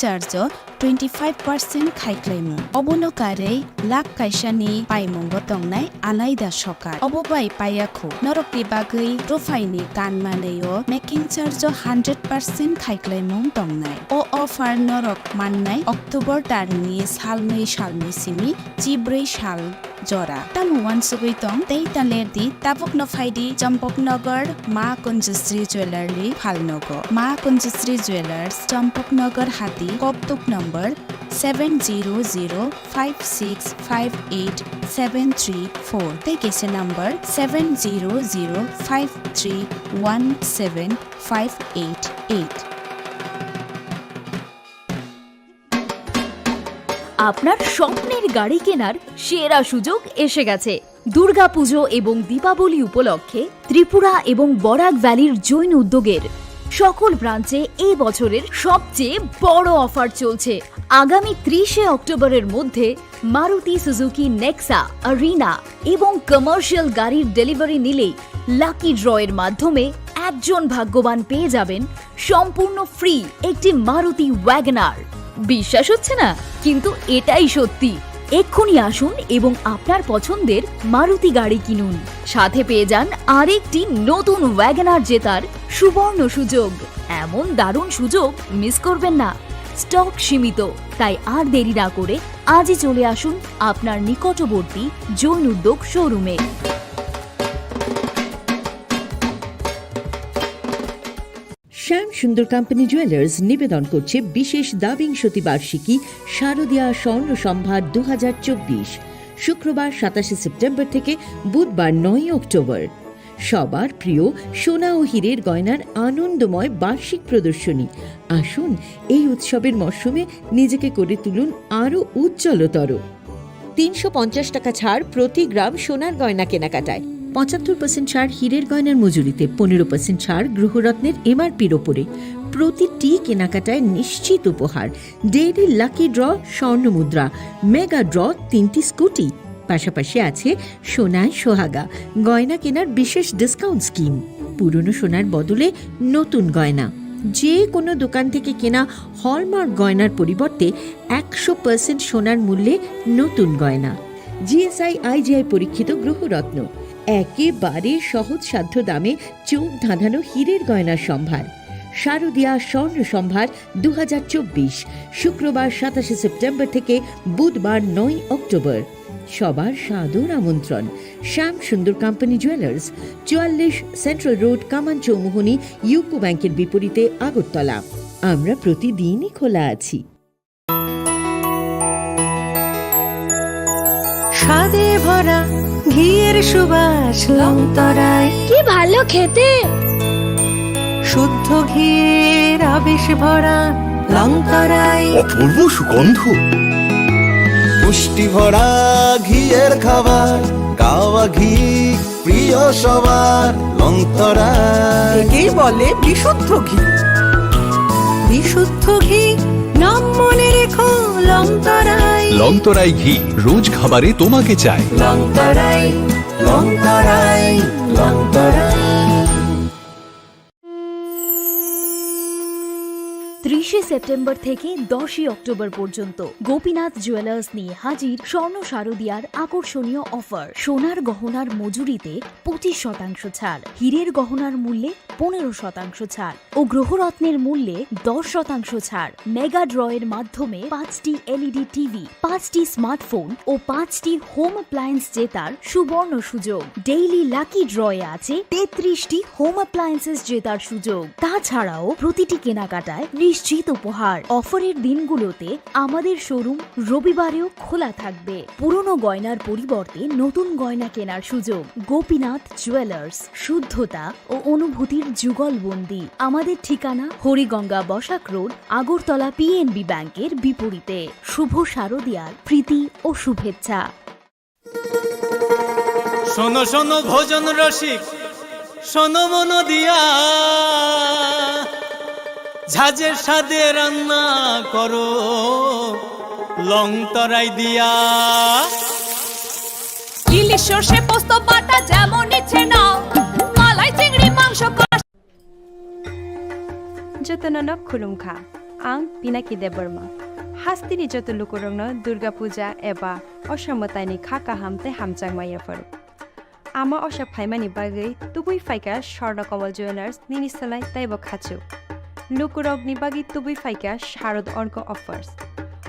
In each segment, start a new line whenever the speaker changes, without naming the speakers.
Charge 25% খাইক্লাইমু অবনকাरै lakh কাইসাनि पाइमंबो तंनाय आलायदा सकार अबबाय पायाखौ नरकनि बागै रफाइनि गानमानैयो making charge 100% खाइक्लाइमं तंनाय अ अफार नरक माननाय अक्टोबर दाननि सालनै सालनिसिमि 14 साल जरा तामुवान सुगैतं दैतालेरदि ताबुक नफाइदि चम्पकनगर मा कुंजश्री ज्वेलरी फालनगो मा कुंजश्री ज्वेलर्स चम्पकनगर हाती कपतुक नम्बर 7005658734 तेकेसे नम्बर 7005317588
আপনার স্বপ্নের গাড়ি কেনার সেরা সুযোগ এসে গেছে। দুর্গাপুজো এবং দীপাবলি উপলক্ষে ত্রিপুরা এবং বরাক ভ্যালির জৈন উদ্যোগের সকল ব্রাঞ্চে এই বছরের সবচেয়ে বড় অফার চলছে। আগামী 30 অক্টোবরের মধ্যে মারুতি সুজুকি নেক্সা, আরিনা এবং কমার্শিয়াল গাড়ির ডেলিভারি নিলেই লাকি ড্রয়ের মাধ্যমে একজন ভাগ্যবান পেয়ে যাবেন সম্পূর্ণ ফ্রি একটি মারুতি ওয়াগনার। বিশ্বাস হচ্ছে না, কিন্তু এটাই সত্যি। এক্ষুনি আসুন এবং আপনার পছন্দের মারুতি গাড়ি কিনুন, সাথে পেয়ে যান আরেকটি নতুন ওয়াগনার জেতার সুবর্ণ সুযোগ। এমন দারুণ সুযোগ মিস করবেন না। স্টক সীমিত, তাই আর দেরি না করে আজই চলে আসুন আপনার নিকটবর্তী জৈন উদ্যোগ শোরুমে।
শ্যাম সুন্দর কোম্পানি জুয়েলার্স নিবেদন করছে বিশেষ দাবিংশতি বার্ষিকী শারদীয়া স্বর্ণ সম্ভার 2024, শুক্রবার 27 সেপ্টেম্বর থেকে বুধবার 9 অক্টোবর। সবার প্রিয় সোনা ও হীরের গয়নার আনন্দময় বার্ষিক প্রদর্শনী। আসুন এই উৎসবের মরশুমে নিজেকে করে তুলুন আরও উজ্জ্বলতর। 350 টাকা ছাড় প্রতি গ্রাম সোনার গয়না কেনাকাটায়, 75% ছাড় হীরের গয়নার মজুরিতে, 15% ছাড় গ্রহরত্নের এমআরপির ওপরে। প্রতিটি কেনাকাটায় নিশ্চিত উপহার, ডেইলি লাকি ড্র স্বর্ণ মুদ্রা, মেগা ড্র 3টি স্কুটি। পাশাপাশি আছে সোনায় সোহাগা গয়না কেনার বিশেষ ডিসকাউন্ট স্কিম। পুরনো সোনার বদলে নতুন গয়না। যে কোনো দোকান থেকে কেনা হলমার্ক গয়নার পরিবর্তে 100% সোনার মূল্যে নতুন গয়না। জিএসআই আইজিআই পরীক্ষিত গ্রহরত্ন, একেবারে সহজসাধ্য দামে চোখ ধাঁধানো হীরের গয়নার সম্ভার। শারদীয়া স্বর্ণ সম্ভার 2024, শুক্রবার 27 সেপ্টেম্বর থেকে বুধবার 9 অক্টোবর। সবার সাদর আমন্ত্রণ। শ্যাম সুন্দর কোম্পানি জুয়েলার্স, 44 সেন্ট্রাল রোড, কামান চৌমুহনী, ইউকো ব্যাংকের বিপরীতে, আগরতলা। আমরা প্রতিদিনই খোলা আছি।
স্বাদে ভরা ঘিয়ের সুবাস লংতরায়,
কি ভালো খেতে।
শুদ্ধ ঘিয়ের আবেশ ভরা লংতরায়,
অপূর্ব সুগন্ধ, পুষ্টি ভরা ঘিয়ের খাবার, গাওয়া ঘি প্রিয় সবার লংতরায়।
একেই বলে বিশুদ্ধ ঘি। বিশুদ্ধ ঘি নাম মনে রেখো লংতরায়।
লংতরাই ঘি রোজ খাবারে তোমাকে চাই।
লংতরায়, লংতরায়, লংতরায়।
30 সেপ্টেম্বর থেকে 10 অক্টোবর পর্যন্ত গোপীনাথ জুয়েলার্স নিয়ে হাজির স্বর্ণ শারদীয়ার আকর্ষণীয় অফার। সোনার গহনার মজুরিতে 25% ছাড়, হীরের গহনার মূল্যে 15% ছাড় ও গ্রহরত্নের মূল্যে 10% ছাড়। মেগা ড্রয়ের মাধ্যমে 5টি এলইডি টিভি, 5টি স্মার্টফোন ও 5টি হোম অ্যাপ্লায়েন্স জেতার সুবর্ণ সুযোগ। ডেইলি লাকি ড্রয়ে আছে 33টি হোম অ্যাপ্লায়েন্সেস জেতার সুযোগ। তাছাড়াও প্রতিটি কেনাকাটায় নিশ্চিত উপহার। অফারের দিনগুলোতে আমাদের শোরুম রবিবারেও খোলা থাকবে। পুরনো গয়নার পরিবর্তে নতুন গয়না কেনার সুযোগ। গোপীনাথ জুয়েলার্স, শুদ্ধতা ও অনুভূতির যুগলবন্দি। আমাদের ঠিকানা হরিগঙ্গা বসাক রোড, আগরতলা পিএনবি ব্যাংকের বিপরীতে। শুভ শারদীয়ার প্রীতি ও শুভেচ্ছা।
শোনো শোনো ভোজন রসিক, শোনো মন দিয়া, ঝাঁঝের স্বাদে রান্না করো লংতরাই দিয়া।
ইলিশ সর্ষে পোস্ত বাটা যেমন ইচ্ছে নাও, মালাই চিংড়ি মাংস।
जतननक खुलुमखा आं पिनाकि देबबर्मा हास्तिनि जत लुकुरंनो दुर्गा पूजा एबा असामताइनि खाका हामते हामचांमायाफोर आमा असा फाइमानि बागै तुबुइ फाइका स्वर्ण कमल ज्वेलार्स निनि सलाय ताइबो खाचु लुकुरगनि बागै तुबुइ फाइका शारद अर्क अफर्स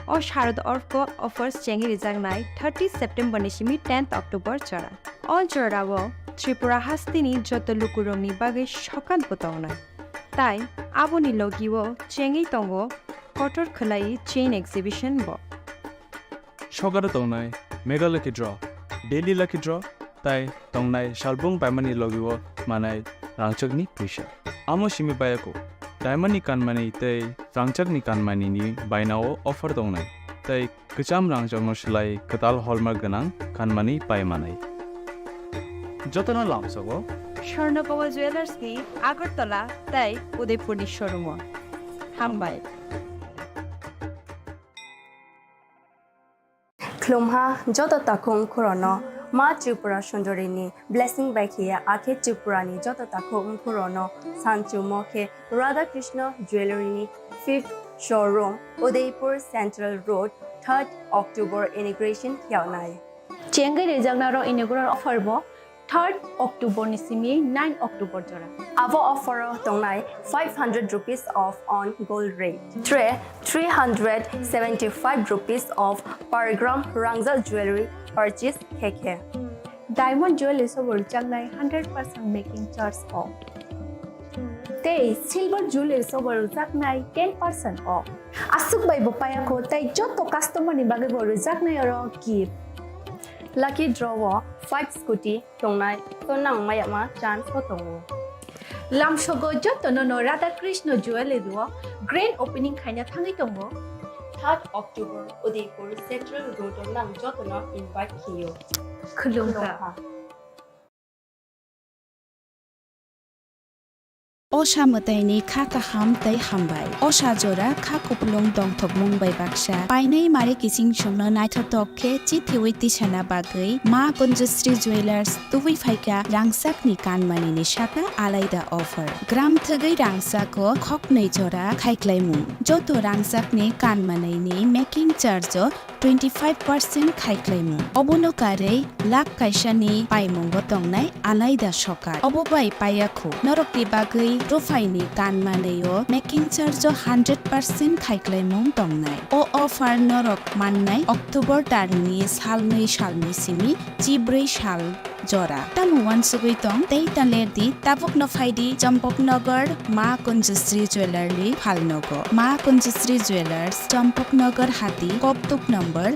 ओ शारद अर्क अफर्स चेंगि रिजांनाय 30 सेप्टेम्बर निसिमि 10 अक्टोबर चरा अल चरावो त्रिपुरा हास्तिनि जत लुकुरंनि बागै सकान पतावनाय ताई आबोनि लगिवो चेंगि तंगो कटर खलाई चेन एक्सिबिशन बो
सकारा तंगनाय mega lucky draw daily lucky draw ताई तंगनाय शालबुंग पाइमानि लगिवो मानाय रांचकनि फैसा आमो सिमि बायाको डायमंडनि कानमानि तै रांचकनि कानमानिनि बायनाव अफर दंनाय तै गोजाम रांचकनो सोलाय कताल हलमार्क गोनां कानमानि पाइमानाय जतना लामसगो
स्वर्ण कमल ज्वेलार्स नि आगरतला ताई उदयपुरनि शोरूम हामबाय
Klumha joto takum kurono ma Tripura Sundarini blessing by Kia Ake Tripurani joto takum kurono Sanchu Moke Radha Krishna Jewelry 5th showroom Udaipur Central Road 3rd October inauguration Kyaunai
Chengai Rejagnaro inaugural offer bo 3rd October nisimi 9 October jora.
Our offer tongnai 500 rupees off on gold rate. 375 rupees off per gram Rangzal jewelry purchase keke.
Diamond jewelry sobor jangnai 100% making charge off. Tei silver jewelry sobor jangnai 10% off. Asuk bai bopaya ko tai joto customer ni bage boru jangnai oro gift.
Lucky draw 5 scooty tongnai tonang mayama chance ko tongo.
Lamsogo joto no Radha Krishna jewelry duo grand opening khaina thangai tongo.
3rd October Udaipur Central Road nang joto no invite kiyo.
Khulungka
Osha mataini khaka ham tai hambai Osha jora khakupulong dongthok mungbai baksa painai mare kising shongno naithotok chithi tisana bagai ma Kunjasri Jewelers tubui phaika rangsak ni kanmani ni shaka alaida offer gram thagai rangsak ko khoknai jora khaiklaimu joto rangsak ni kanmanai ni making charge 25% khaiklaimu obonokare lak kaisa ni paimong tongnai alaida sokar obobai payakho norokni bagai Profaini kanmaneyo making charge 100% khaiklaimung tongnai o offer norok mannai October tarni salni simi chibrei sal jora tamu wansugui tong tei talerdi tabuk no faidi Champaknagar ma Kunjasri Jewelry phalnogo ma Kunjasri Jewelers Champaknagar hati koptuk number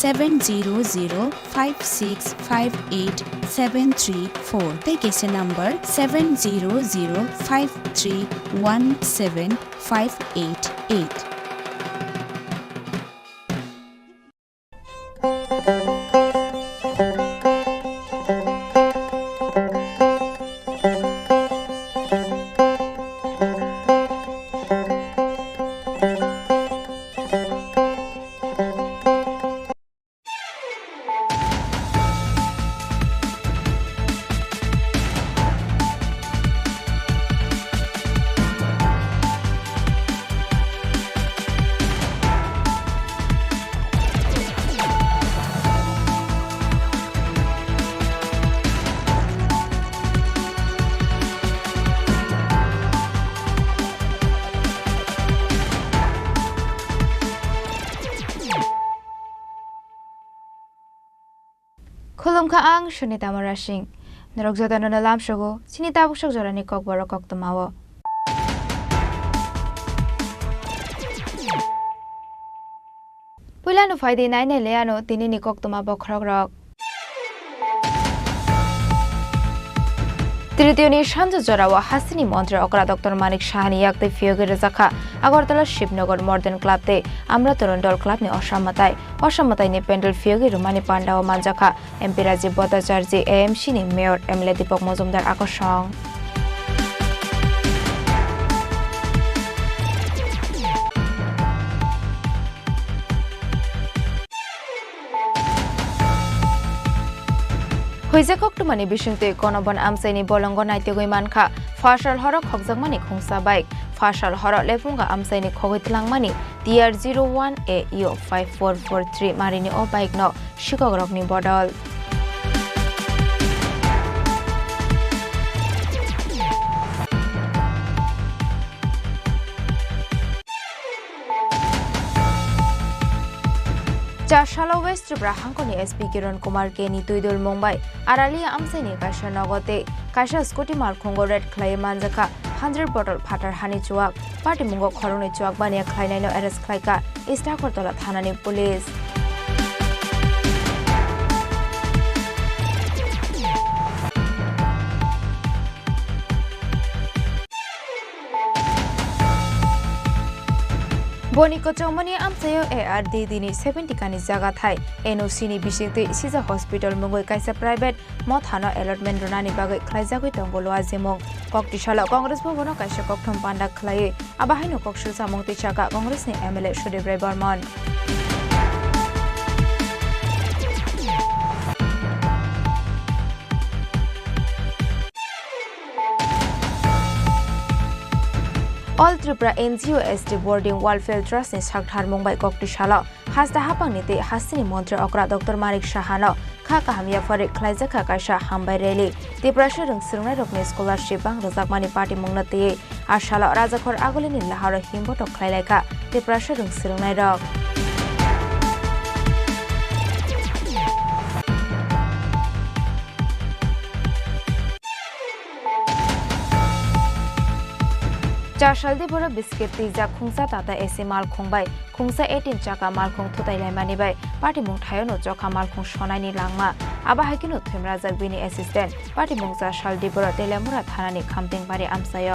70056587734 tei kese number 70053175888
Khulumka ang Shunita Marashing. Narok jodano na lamshogo, sinita bushok jorani kokbaro koktumawo. Pulano faidi naine leano tinini koktuma bokrogrok. তৃতীয়নি Sanjay জরাওয়া Hasini মন্ত্রী অকরা doctor মানিক শাহানি ইয়াকতে ফিয়োগে রেজাখা আগরতলা শিবনগর মর্দেন ক্লাবতে আমরা তরুণ দল ক্লাবনি অসামতাইনি প্যান্ডেল ফিয়োগে রুমানি পান্ডা ও মানজাখা MP Rajib Bhattacharya AMC নি mayor MLA Dipak Majumdar আকর্ষণ Huijakoktumani bisingte konobon amsaini bolongo naitegoi mankha fashal horok hokjakmani khungsa baik ফাশাল হর Lefunga আমসাইনি খগৈতলাংমানি TR01AEO 5443 মারিনি ও bike ন শিকগ্রকনি বদল চারশালা west Tripura হাঙ্কনি SP Kiran Kumar কে নিতুইদুল মুম্বাই আরালিয়া আমসাইনি কাশা নগতে কাশা স্কুটি মারখুঙ্গ রেড খ্লাই মানজাকা 100 বটল ফাটার হানি চুয়াক পার্টি মুঙ্গ খরনি চুয়াক বানিয়া খ্লাইনাইনো এরেস্ট খ্লাইকা ইস্টাকরতলা থানানি পুলিশ বনিকো চৌমনি আমসাयो ARD দিনি 70 কানি জায়গা থাই NOC নি বিশেতে সিজা হসপিটাল মুগৈ কাইসা প্রাইভেট মথানো এলটমেন্ট রনানি বাগৈ খ্লাইজাগৈ তঙ্গলো আজিমং ককটিশালা কংগ্রেস ভবন কাইসা ককথম পান্ডা খ্লাইয়ে আবাহাইনো ককসু সামংতি চাকা কংগ্রেসনি MLA Sudeb Roy Barman All Tripura NGO ST Boarding Welfare Trust ni Sakthar Mumbai Koktishala Hasta Hapangnite Hasini Montre Okra Dr. Manik Shahano Khaka Hamia Farik Khlaizaka Kaisha Hambai Rally Depression Rung Sirunai Rokni Scholarship Bang Razakmani Party Mungnati Ashala Razakhor Agolini Lahara Himboto Khlailaka Depression Rung Sirunai Rok চারশালদি বড় biscuit তিজা খুংসা তাতা এসে মাল খুংবাই খুংসা 18 চাকা মাল খুং থুতাইলাই মানিবাই party মুং থায়নো চখা মাল খুং সনাইনি লাংমা আবা হাইকিনো থেমরাজাক বিনি assistant party মুং চারশালদি বড় তেলেমুরা থানানি খামতিং বাড়ি আমসায়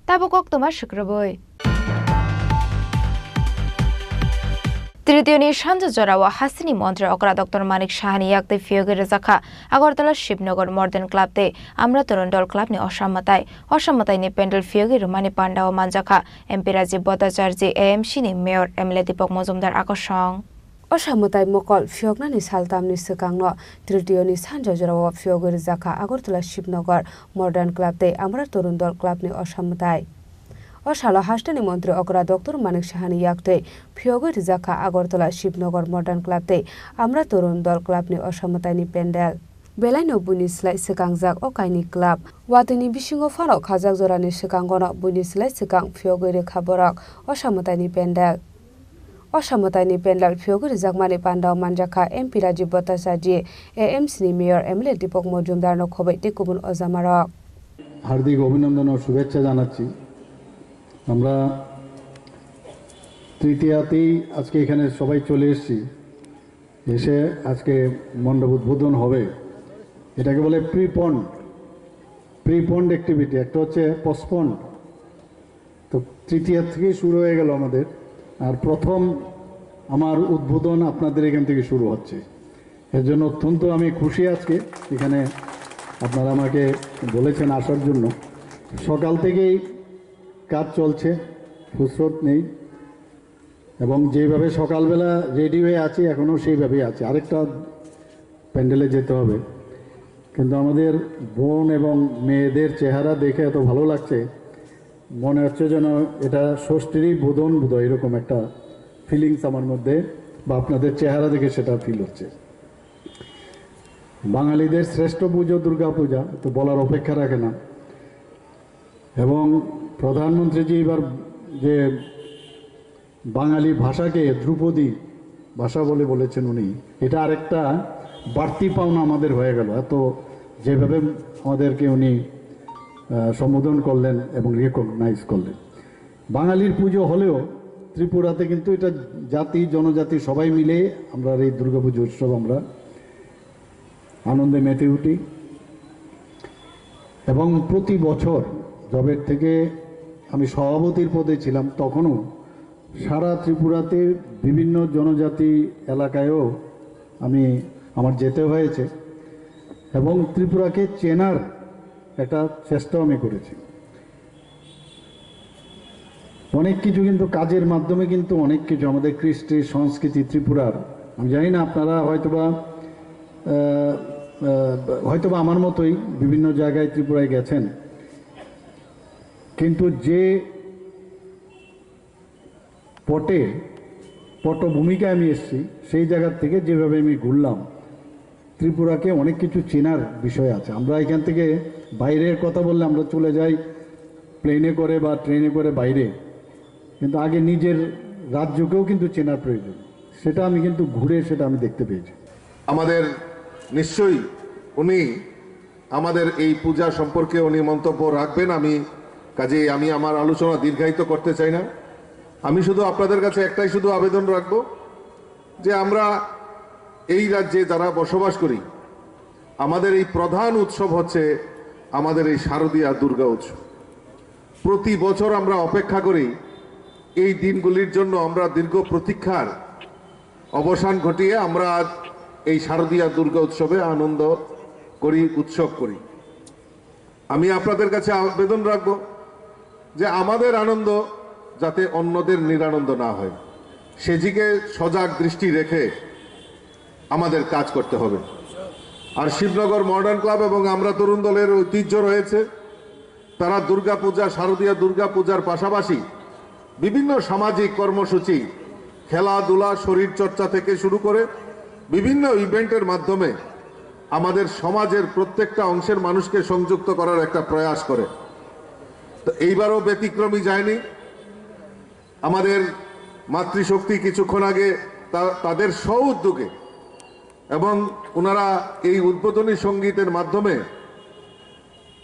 তাবুকক তোমার শুক্রবই তৃতীয় সাঞ্জা জরাওয়া হাসিনি মন্ত্রী অকরা ডক্টর মানিক সাহানি ইয়াকতে ফিয়োগের জাখা আগরতলা শিবনগর মর্ডান ক্লাবতে আমরা তরুণ দল ক্লাব নি অসামতাই নি প্যান্ডেল ফিয়োগের রুমানি পান্ডা ও মানজাখা এমপি রাজীব ভট্টাচার্য AMC নি মেয়র MLA দীপক মজুমদার আকর্ষণ
অসামতাই মকল ফিয়োগনানি সালতামনি সিকাংনো তৃতীয় সাঞ্জা জরাওয়া ফিয়োগের জাখা আগরতলা শিবনগর মর্ডান ক্লাবতে আমরা তরুণ দল ক্লাব নি অসামতাই অশালা হাস্টানি মন্ত্রী অকরা ডক্টর মানিক সাহানি ইয়াকতে ফিয়োগৈ রিজাখা আগরতলা শিবনগর মডার্ন ক্লাবতে আমরা তরুণ দল ক্লাবনি অসামতাইনি প্যান্ডেল বেলাইনো বুনি সিলাই সিকাংজাক অকাইনি ক্লাব ওয়াতিনি বিশিঙ্গ ফারক খাজাক জরানি সিকাঙ্গন বুনি সিলাই সিকাং ফিয়োগৈ রেখা বরক অসামতাইনি প্যান্ডেল ফিয়োগৈ রিজাকমানি পান্ডাও মানজাখা এমপি রাজীব ভট্টাচার্য AMC নি মেয়র MLA দীপক মজুমদার নখবাই টেকুবুন অজামারক
হার্দিক অভিনন্দন ও শুভেচ্ছা জানাচ্ছি আমরা তৃতীয়াতেই আজকে এখানে সবাই চলে এসে আজকে মণ্ডপ উদ্বোধন হবে এটাকে বলে প্রিপন্ড অ্যাক্টিভিটি একটা হচ্ছে পোস্টপন্ড তো তৃতীয়া থেকে শুরু হয়ে গেল আমাদের আর প্রথম আমার উদ্বোধন আপনাদের এখান থেকে শুরু হচ্ছে এর জন্য অত্যন্ত আমি খুশি আজকে এখানে আপনারা আমাকে বলেছেন আসার জন্য সকাল থেকেই কাজ চলছে ফুসরত নেই এবং যেভাবে সকালবেলা রেডি হয়ে আছি এখনও সেইভাবেই আছে আরেকটা প্যান্ডেলে যেতে হবে কিন্তু আমাদের বোন এবং মেয়েদের চেহারা দেখে এত ভালো লাগছে মনে হচ্ছে যেন এটা ষষ্ঠীরই বোধন বোধহয় এরকম একটা ফিলিংস আমার মধ্যে বা আপনাদের চেহারা দেখে সেটা ফিল হচ্ছে বাঙালিদের শ্রেষ্ঠ পুজো দুর্গা পূজা তো বলার অপেক্ষা রাখে না এবং প্রধানমন্ত্রীজি এবার যে বাঙালি ভাষাকে ধ্রুপদী ভাষা বলে বলেছেন উনি এটা আরেকটা বাড়তি পাওনা আমাদের হয়ে গেল এত যেভাবে আমাদেরকে উনি সম্বোধন করলেন এবং রিকগনাইজ করলেন বাঙালির পুজো হলেও ত্রিপুরাতে কিন্তু এটা জাতি জনজাতি সবাই মিলে আমরা এই দুর্গাপুজো উৎসব আমরা আনন্দে মেতে উঠি এবং প্রতি বছর জবের থেকে আমি সভাপতির পদে ছিলাম তখনও সারা ত্রিপুরাতে বিভিন্ন জনজাতি এলাকায়ও আমার যেতে হয়েছে এবং ত্রিপুরাকে চেনার একটা চেষ্টাও আমি করেছি অনেক কিছু কিন্তু কাজের মাধ্যমে কিন্তু অনেক কিছু আমাদের কৃষ্টি সংস্কৃতি ত্রিপুরার আমি জানি না আপনারা হয়তোবা আমার মতোই বিভিন্ন জায়গায় ত্রিপুরায় গেছেন, কিন্তু যে পটভূমিকায় আমি এসেছি সেই জায়গার থেকে যেভাবে আমি ঘুরলাম, ত্রিপুরাকে অনেক কিছু চেনার বিষয় আছে। আমরা এখান থেকে বাইরের কথা বললে আমরা চলে যাই প্লেনে করে বা ট্রেনে করে বাইরে, কিন্তু আগে নিজের রাজ্যকেও কিন্তু চেনার প্রয়োজন। সেটা আমি কিন্তু ঘুরে সেটা আমি দেখতে পেয়েছি।
আমাদের নিশ্চয়ই উনি আমাদের এই পূজা সম্পর্কে উনি মন্তব্য রাখবেন। কাজেই আমি আমার আলোচনা দীর্ঘায়িত করতে চাই না। আমি শুধু আপনাদের কাছে একটাই শুধু আবেদন রাখব যে আমরা এই রাজ্যে যারা বসবাস করি, আমাদের এই প্রধান উৎসব হচ্ছে আমাদের এই শারদীয়া দুর্গা উৎসব। প্রতি বছর আমরা অপেক্ষা করি এই দিনগুলির জন্য। আমরা দীর্ঘ প্রতীক্ষার অবসান ঘটিয়ে আমরা আজ এই শারদীয়া দুর্গা উৎসবে আনন্দ করি, উৎসব করি। আমি আপনাদের কাছে আবেদন রাখব যে আমাদের আনন্দ যাতে অন্যদের নিরানন্দ না হয়, সেদিকে সজাগ দৃষ্টি রেখে আমাদের কাজ করতে হবে। আর শিবনগর মডার্ন ক্লাব এবং আমরা তরুণ দলের ঐতিহ্য রয়েছে, তারা দুর্গাপূজা, শারদীয়া দুর্গাপূজার পাশাপাশি বিভিন্ন সামাজিক কর্মসূচি, খেলাধুলা, শরীর চর্চা থেকে শুরু করে বিভিন্ন ইভেন্টের মাধ্যমে আমাদের সমাজের প্রত্যেকটা অংশের মানুষকে সংযুক্ত করার একটা প্রয়াস করে। তো এইবারও ব্যতিক্রমী যায়নি। আমাদের মাতৃশক্তি কিছুক্ষণ আগে তাদের স্ব উদ্যোগে এবং ওনারা এই উদ্বোধনী সঙ্গীতের মাধ্যমে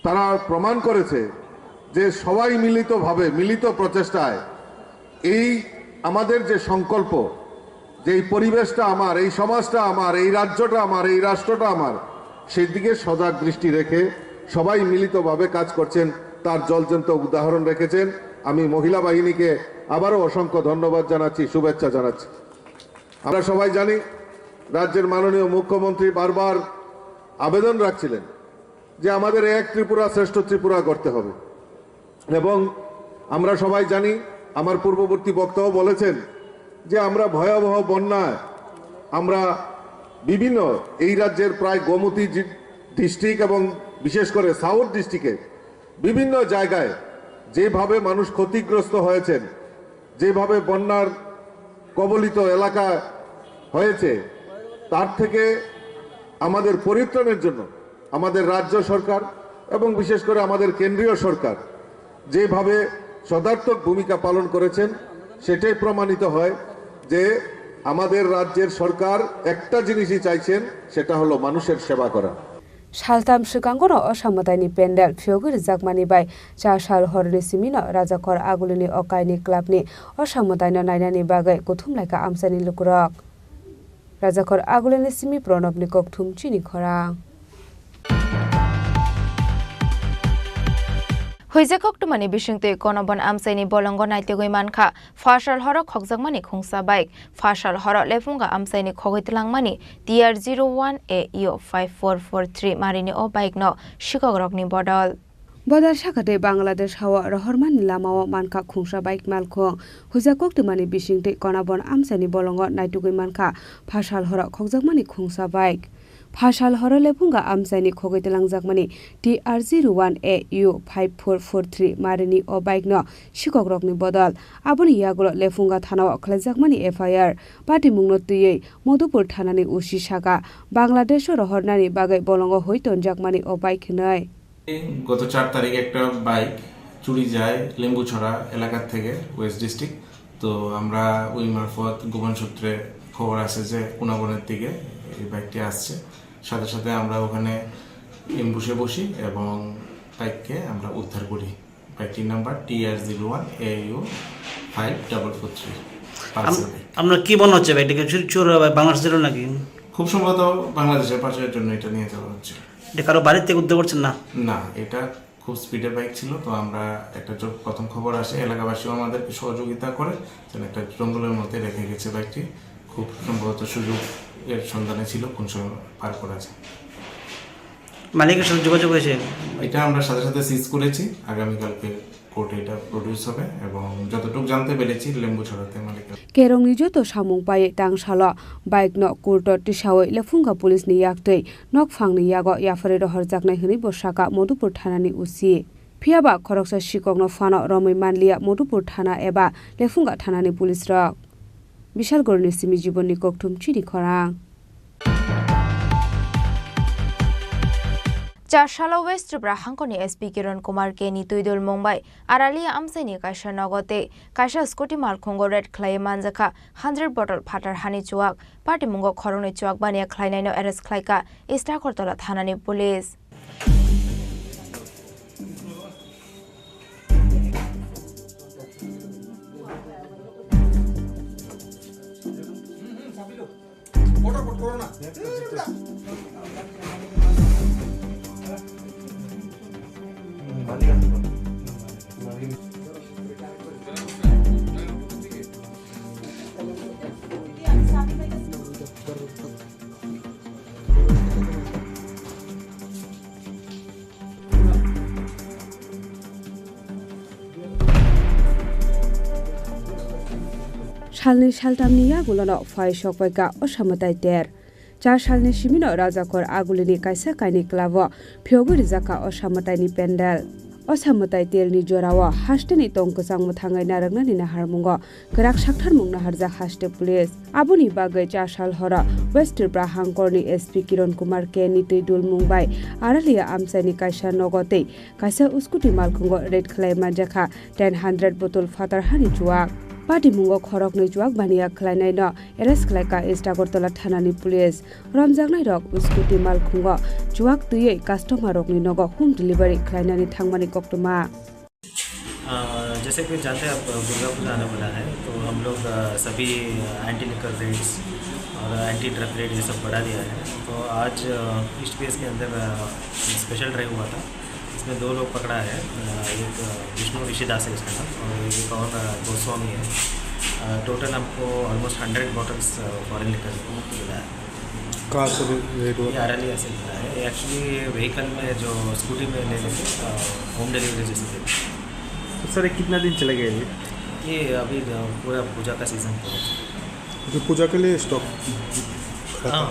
তারা প্রমাণ করেছে যে সবাই মিলিত প্রচেষ্টায় এই আমাদের যে সংকল্প, যে এই পরিবেশটা আমার, এই সমাজটা আমার, এই রাজ্যটা আমার, এই রাষ্ট্রটা আমার, সেই দিকে সজাগ দৃষ্টি রেখে সবাই মিলিতভাবে কাজ করছেন, তার জলজন্ত উদাহরণ রেখেছেন। আমি মহিলা বাহিনীকে আবারও অসংখ্য ধন্যবাদ জানাচ্ছি, শুভেচ্ছা জানাচ্ছি। আমরা সবাই জানি রাজ্যের মাননীয় মুখ্যমন্ত্রী বারবার আবেদন রাখছিলেন যে আমাদের এক ত্রিপুরা শ্রেষ্ঠ ত্রিপুরা করতে হবে, এবং আমরা সবাই জানি, আমার পূর্ববর্তী বক্তাও বলেছেন যে আমরা ভয়াবহ বন্যায় আমরা বিভিন্ন এই রাজ্যের প্রায় গোমতী ডিস্ট্রিক্ট এবং বিশেষ করে সাউথ ডিস্ট্রিক্টে বিভিন্ন জায়গায় যেভাবে মানুষ ক্ষতিগ্রস্ত হয়েছেন, যেভাবে বন্যার কবলিত এলাকা হয়েছে, তার থেকে আমাদের পরিত্রাণের জন্য আমাদের রাজ্য সরকার এবং বিশেষ করে আমাদের কেন্দ্রীয় সরকার যেভাবে সদার্থক ভূমিকা পালন করেছেন, সেটাই প্রমাণিত হয় যে আমাদের রাজ্যের সরকার একটা জিনিসই চাইছেন, সেটা হলো মানুষের সেবা করা।
সালতাম সুকাঙ্গন অসামতাইনি পেন্ডেল ফিওগুর জাকমানি বাই চা সাল হরনি সিমিন রাজাকর আগুলিনি অকাইনি ক্লাবনি অসামতাইন নাইনানি বাগै গথুমलायका আমসানি लुकुरक राजाखर आगुलिनि सिमी प्रणबनि ककथुम चिनि खरां
हुइजाकक्टुमानि बिसिंते गणबन आमसाइनि बलंग नाइतेगै मानखा फाशाल हरक खगजाकमानि खुंसा बाइक फाशाल हरक लेफुंगा आमसाइनि खगैतलांमानि TR01 AEO 5443 मारिनि ओ बाइक न शिकग्रकनि बदल
बदल साखाते बांग्लादेश हावा रहरमानि लामाव मानखा खुंसा बाइक मालखो हुइजाकक्टुमानि बिसिंते गणबन आमसाइनि बलंग नाइतेगै मानखा फाशाल हरक खगजाकमानि खुंसा बाइक फाशाल हर लेफुंगा आमसाइनि खगैतलांजाकमानि TR01 AU 5443 मारिनि ओ बाइक न शिकग्रकनि बदल आबनि यागुल लेफुंगा थानाव खलाइजाकमानि FIR पार्टी मुंगनो तुयै मधुपुर थानानि उसी शाखा बांग्लादेश रहरनानि बागै बलंग हइतनजाकमानि ओ बाइक नै
গত 4 তারিখে একটা বাইক চুরি যায় লেম্বুছড়া এলাকা থেকে ওয়েস্ট ডিস্ট্রিক্ট। তো আমরা ওই মারফত গোপন সূত্রে খবর আসে যে কুনাবনের দিকে এই বাইকটি আসছে, সাথে সাথে আমরা ওখানে এমবুশে বসি এবং বাইককে আমরা উদ্ধার করি। বাইকটির নাম্বার TR01 AU 5443।
আমরা কি মনে হচ্ছে বাইকটাকে চোর বাংলাদেশের নাকি?
খুব সম্ভবত বাংলাদেশের পাশের জন্য এটা নিয়ে যাওয়া হচ্ছে।
এটা কারো বাড়ির থেকে উদ্ধার করছেন না?
না, এটা খুব স্পিডের বাইক ছিল। তো আমরা একটা প্রথম খবর আসে, এলাকাবাসীও আমাদেরকে সহযোগিতা করে, একটা জঙ্গলের মধ্যে রেখে গেছে বাইকটি। খুব সম্ভবত সুযোগ এর সন্ধানে ছিল কোন সময় পার করা যায়।
মালিকের সঙ্গে যোগাযোগ হয়েছে?
এটা আমরা সাথে সাথে সিজ করেছি, আগামীকালকে কোর্টে এটা প্রডিউস হবে এবং যতটুকু জানতে পেরেছি লেম্বু ছড়াতে মালিকের
Kerong ni joto samung pai tang shala bike no kurto tisawai lefunga police ni yaktei nok phang ni yago yafare ro harjak nai hini bosaka Modupur thana ni usi phiaba khoroksa sikok no fano romoi manlia Modupur thana eba lefunga thana ni police rok bishal gorni simi jibon ni kokthum chiri khorang
চারশালা west Tripura হাঙ্কনি SP Kiran Kumar কে নিতুইদুল মুম্বাই আরালিয়া আমসাইনি কাইসা নগতে কাইসা scooty মালখঙ্গ রেড খ্লাই মানজাখা 100 বটল ফাটার হানি চুয়াক পার্টি মুঙ্গ খরনি চুয়াক বানিয়া খ্লাইনাইনো এরেস্ট খ্লাইকা ইস্টাকরতলা থানানি police
Shalni shaltamni yagulono phai shokpaika osamatai ter 4 salni simino rajakor agulini kaisa kaini klavo phioguri jaka osamatai pendal osamatai telni jorawa hasteni tongkosang muthangai naragnani na harmungo krak sakthar mungna harja haste police abuni bagai 4 sal hora west tripura hangkorni sp kiron kumar ke nitidul mumbai aralia amsaini kaisa nogotei kaisa uskuti malkhungo red khlai manjakha 100 botol fatar hani chuak Party mungo khorok nei juak bania khlainai no eres khlaika Istakortola thanani police ramjak nai rok scooty mal khungo juak tuye customer rok ni nogo home delivery khlainani thangmani koktoma
जैसे कि जानते हैं आप दुर्गा पूजा आने वाला है तो हम लोग सभी एंटी लिकर रेट्स और एंटी ड्रग रेट ये सब बढ़ा दिया है। तो आज ईस्ट पेस के अंदर स्पेशल ड्राइव हुआ था, इसमें 2 लोग पकड़ा है, एक विष्णु ऋषिदास है इसका नाम और एक और गोस्वामी है। टोटल हमको ऑलमोस्ट 100 बॉटल्स फॉरेन लिकर मिला है।
कहाँ से रेट हुआ?
ये आरलिया से मिला है। एक्चुअली व्हीकल में जो स्कूटी में ले लेके होम डिलीवरी जैसे थे।
तो सर कितना दिन चलेगा
ये अभी पूरा पूजा का सीज़न था,
तो पूजा के लिए स्टॉक
हाँ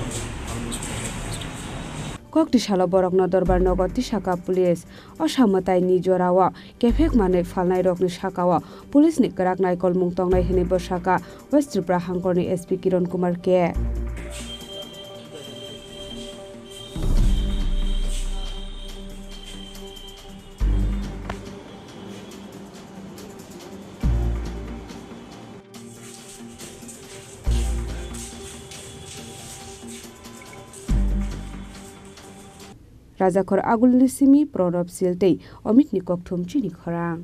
Kokti shala borokno dorbar nogoti saka police osamatai ni jorawa kefek mane falnai rokni sakawa police ni krak nai kolmung tongnai hini bosaka West Tripura hangkorni SP Kiron Kumar ke Rajakor agulni simi Prodop Siltei Omit ni kokthum chini khorang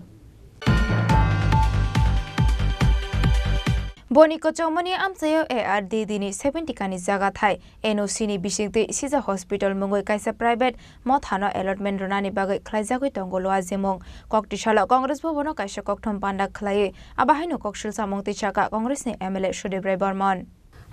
বনিকো Chaumoni আমসায়ো ARD দিনি 70 কানি জায়গা থাই NOC নি বিশিকতে সিজা hospital মঙ্গই কাইসা private মথানো allotment রনানি বাগৈ খ্লাইজাগৈ তঙ্গলো আজিমং ককটিশালা কংগ্রেস ভবন কাইসা ককথম পান্ডা খ্লায়ে আবাহাইনো ককশিল সামংতি চাকা কংগ্রেসনি MLA Sudeb Roy Barman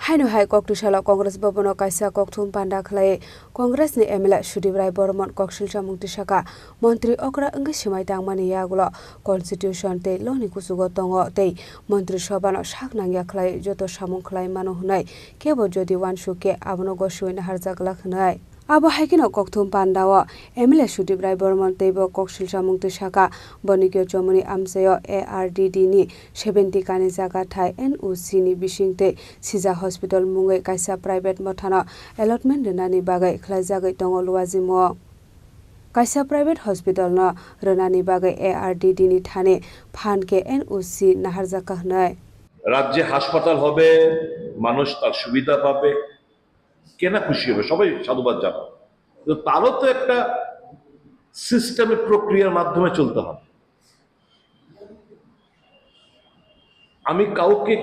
Haino hai koktishala Congress Bobono kaisa kokthum panda khlai Congress ni MLA Sudip Rai Bormon kokshil chamungti saka Montri Okra Engi Simai Tangmani yagulo Constitution te loni kusugo tongo tei Montri Sobano saknangya khlai joto samung khlai mano hunai kebo jodi wanshuke abono goshuina harjagla khnai Abo haikino kokthum pandawo MLA Sudip Rai Bormon teibo kokshil chamungti saka Bonikyo Chomoni amsayo ARDD ni 70 kani jaga thai NOC ni bishingte Sija Hospital mungai kaisa private mothano allotment renani bagai khlaijagai tongo luwajimo Kaisa private hospital no renani bagai ARDD ni thane phanke NOC naharjaka hnai
রাজ্যে হাসপাতাল হবে, মানুষ তার সুবিধা পাবে, কেনা খুশি হবে, সবাই সাধুবাদ জানাবে, কিন্তু তারও তো একটা সিস্টেমের প্রক্রিয়ার মাধ্যমে চলতে হবে। আমি কাউকে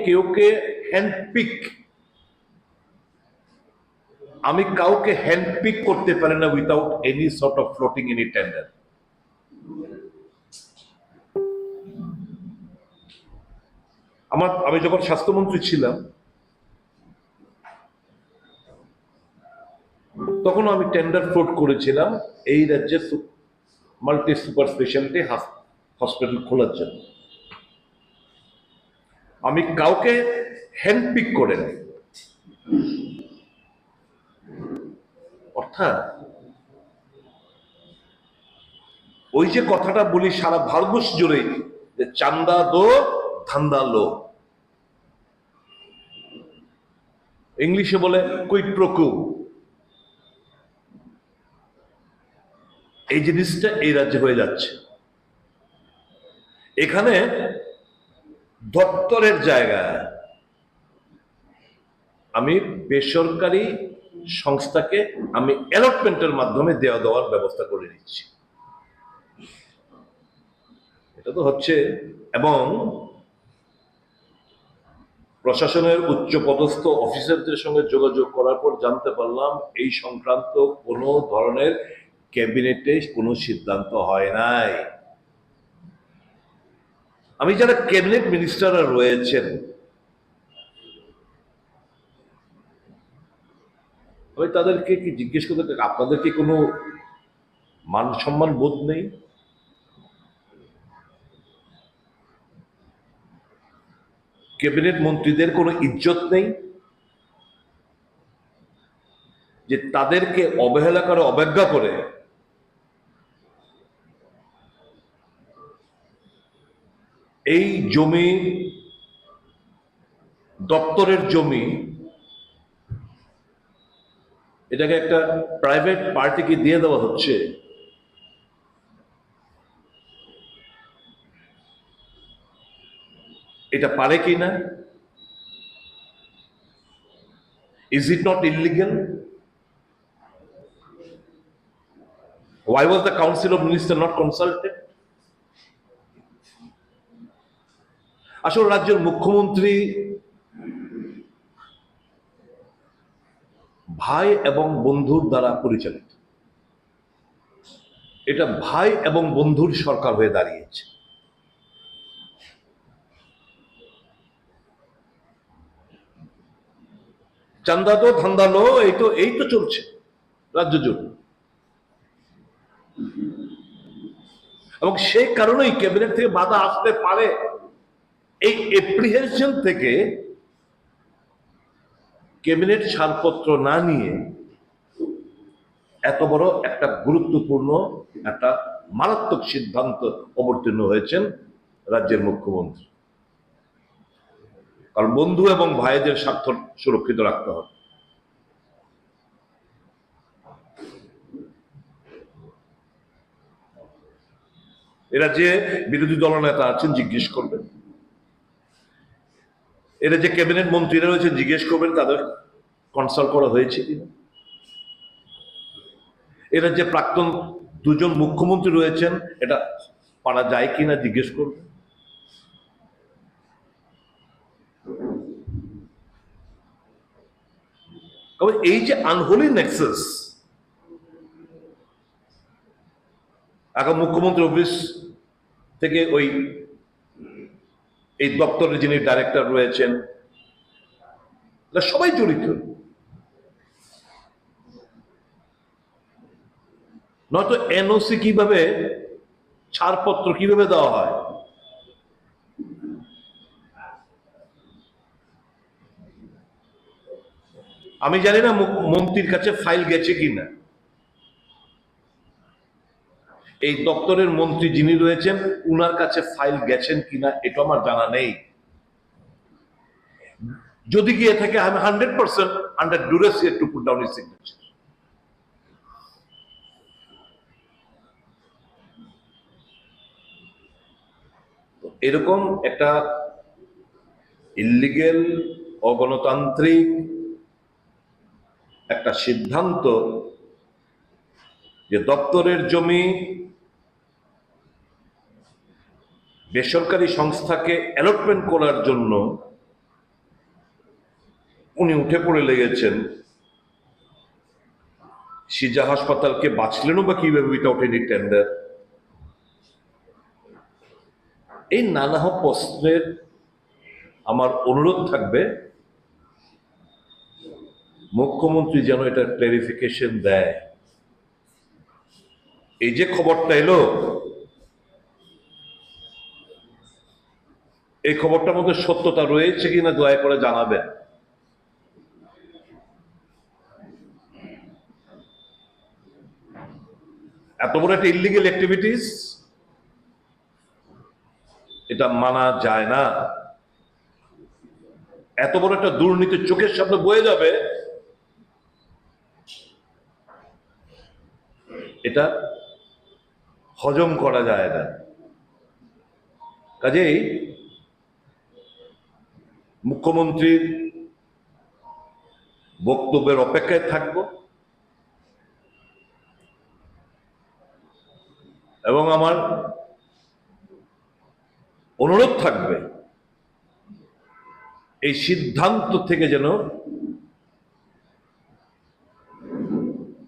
হ্যান্ডপিক করতে পারি না without any sort of floating any tender. আমি যখন স্বাস্থ্যমন্ত্রী ছিলাম তখন আমি টেন্ডার ফ্লোট করেছিলাম এই রাজ্যে মাল্টি সুপার স্পেশালিটি হসপিটাল খোলার জন্য। আমি কাউকে হ্যান্ডপিক করে নাই। অর্থাৎ ওই যে কথাটা বলি সারা ভারতবর্ষ জুড়ে, যে চান্দা দো ধান্দা লো, ইংলিশে বলে কুইড প্রো, এই জিনিসটা এই রাজ্যে হয়ে যাচ্ছে। এখানে দপ্তরের জায়গায় আমি বেসরকারি সংস্থাকে আমি অ্যালটমেন্টের মাধ্যমে দেওয়ার ব্যবস্থা করে দিচ্ছি। এটা তো হচ্ছে, এবং প্রশাসনের উচ্চ পদস্থ অফিসারদের সঙ্গে যোগাযোগ করার পর জানতে পারলাম এই সংক্রান্ত কোনো ধরনের ক্যাবিনেটে কোনো সিদ্ধান্ত হয় নাই। আমি যারা ক্যাবিনেট মিনিস্টাররা রয়েছেন, আমি তাদেরকে কি জিজ্ঞেস করতে, আপনাদের কি কোনো মান সম্মান বোধ নেই? ক্যাবিনেট মন্ত্রীদের কোনো ইজ্জত নেই যে তাদেরকে অবহেলা করে, অবজ্ঞা করে এই জমি, দপ্তরের জমি, এটাকে একটা প্রাইভেট পার্টিকে দিয়ে দেওয়া হচ্ছে। এটা পারে কি না? Is it not illegal? Why was the Council of Ministers not consulted? আসলে রাজ্যের মুখ্যমন্ত্রী ভাই এবং বন্ধুর দ্বারা পরিচালিত। এটা ভাই এবং বন্ধুর সরকার হয়ে দাঁড়িয়েছে। চান্দা তো ধান্দা লো, এই তো চলছে রাজ্য জুড়ে। এবং সেই কারণেই ক্যাবিনেট থেকে বাধা আসতে পারে, এই এপ্রিহেনশন থেকে ক্যাবিনেট ছাড়পত্র না নিয়ে এত বড় একটা গুরুত্বপূর্ণ একটা মারাত্মক সিদ্ধান্ত অবতীর্ণ হয়েছেন রাজ্যের মুখ্যমন্ত্রী। কারণ বন্ধু এবং ভাইদের স্বার্থ সুরক্ষিত রাখতে হবে। এরা যে বিরোধী দলনেতা আছেন জিজ্ঞেস করবেন, এরা যে ক্যাবিনেট মন্ত্রীরা রয়েছে জিজ্ঞেস করবেন তাদের কনসাল্ট করা হয়েছে কিনা। এরা যে প্রাক্তন দুজন মুখ্যমন্ত্রী রয়েছেন এটা পারা যায় কিনা জিজ্ঞেস করবেন। কারণ এই যে আনহোলি নেক্সাস, এখন মুখ্যমন্ত্রী অফিস থেকে ওই এই দপ্তরের যিনি ডাইরেক্টর রয়েছেন সবাই জড়িত। নয়তো এনওসি কিভাবে, ছাড়পত্র কিভাবে দেওয়া হয়? আমি জানি না মন্ত্রীর কাছে ফাইল গেছে কিনা। এই দপ্তরের মন্ত্রী যিনি রয়েছেন উনার কাছে ফাইল গেছেন কিনা এটা আমার জানা নেই। যদি গিয়ে থাকে আমি 100% under duress here to put down his signature. এরকম একটা ইল্লিগেল, অগণতান্ত্রিক একটা সিদ্ধান্ত যে দপ্তরের জমি বেসরকারি সংস্থাকে অ্যালটমেন্ট করার জন্য উনি উঠে পড়ে লেগেছেন। সিজা হাসপাতালকে বাঁচলেনও বা কিভাবে উইথাউট এনি টেন্ডার? এই নানা প্রশ্নের আমার অনুরোধ থাকবে মুখ্যমন্ত্রী যেন এটা ক্লারিফিকেশন দেয়। এই যে খবরটা এলো, এই খবরটার মধ্যে সত্যতা রয়েছে কিনা দয়া করে জানাবেন। এত বড় একটা ইলিগাল অ্যাক্টিভিটিস, এটা মানা যায় না। এত বড় একটা দুর্নীতি চোখের সামনে বয়ে যাবে, এটা হজম করা যায় না। কাজেই মুখ্যমন্ত্রীর বক্তব্যের অপেক্ষায় থাকব এবং আমার অনুরোধ থাকবে এই সিদ্ধান্ত থেকে যেন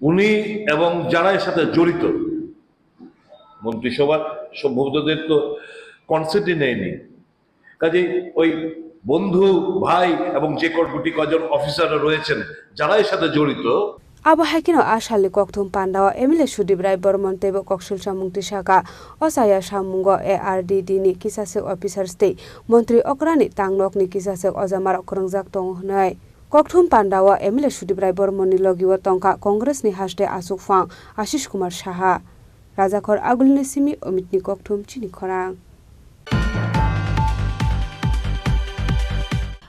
উনি এবং যারা এর সাথে জড়িত, মন্ত্রিসভার সভ্যদের তো কনসেন্টই নেয়নি, কাজেই ওই বন্ধু ভাই এবং যে গুটি কজন অফিসাররা রয়েছেন যারা এর সাথে জড়িত
Abo hakino ashali koktum pandawa emile Sudibrai Bormon tebo koksul samungti shaka osaya samungo ARDD ni kisase officer state montri okrani tangnok ni kisase ojamar okrongjak tong hnai koktum pandawa emile Sudibrai Bormon ni logiwa tongka congress ni haste Asuk Fang Ashish Kumar Saha Rajakhor agulni simi omitni koktum chini khorang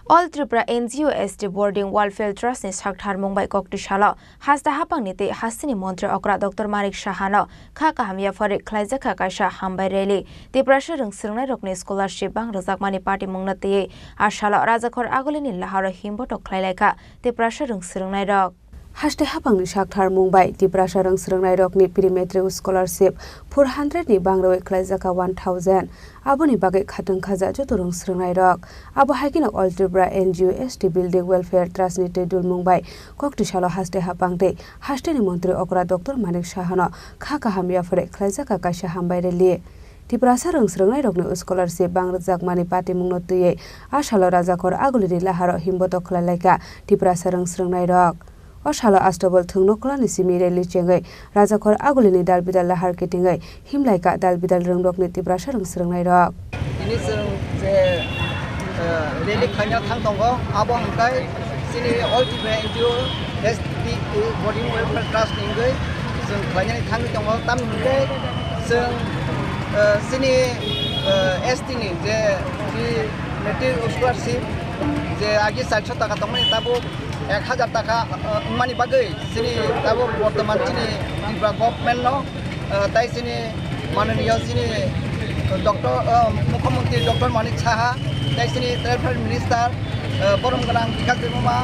All Tripura NGO ST Boarding Welfare Trust ni Sakthar Mumbai Koktishala Hasta Hapang nite Hasini Montre Okra Dr. Manik Shahano Khaka Hamia Fore Klaizaka Kaisha Hambai Reli Depression Rung Sirnai Rokni Scholarship Bang Razakmani Party Mungnati Ashala Rajakhor Agulini Lahara Himboto Klaileka Depression Rung Sirnai Rok
Haste hapang ni Sakthar Mumbai Depression Rung Sirnai Rok ni Perimeter Scholarship 400 ni Bangro Klaizaka 1000 Aboni bagai khatang khaja jotorong srngai rok abo haikina All Tripura NGO ST Building Welfare Trust ni Tedul Mumbai Koktishala haste hapangte haste ni Montri Okra Dr. Manik Shahano khaka hamia fore khlaijaka kaisa hambai reli Tripura sarong srngai rok ni scholarship bangrajak mani party mungno tuye ashalo Rajakhor agulini laharo himboto khlalaika Tripura sarong srngai rok Oshala Astobal Thungnokla ni simi reli chengai Rajakhor agulini dalbidal lahar ketingai himlaika dalbidal rongrok ni Tripura sarong srngai rok
ini sering je reli khanya thang tongo abo hangkai sini All Tripura NGO ST Boarding Welfare Trust ningai sing khanya thang tongo tam ningai sing sini ST ni je native scholarship je agi 700 টাকা tongo ni tabo 1000 টাকা mani bagai sini tabo bortoman sini Tripura government no tai sini mananiya sini Dr. Mukhyamantri Dr. Manik Saha tai sini Tribal Minister Borom Garang Vikas Debuma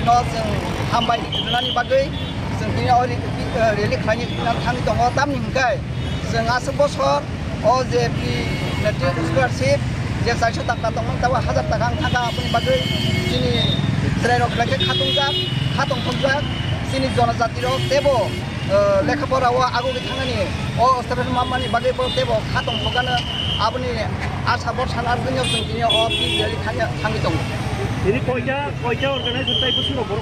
no sing hambai nani bagai sing dini oli reli khani thang tongo tam ningkai sing asuk bosor OJP native scholarship je 700 টাকা tongo tawa 1000 টাকা thaka apni bagai sini trainok lake khatong khongjak sini jonajati ro tebo লেখাপড়া ও আগুলি থাঙানি ও station মামানি বাগে পড়তেবো খাতং ফগানো আপনি আশা বর্ষানার জন্য তিনি O P jelly থাঙি দङ তিনি কয়টা organisation type শুরু বড়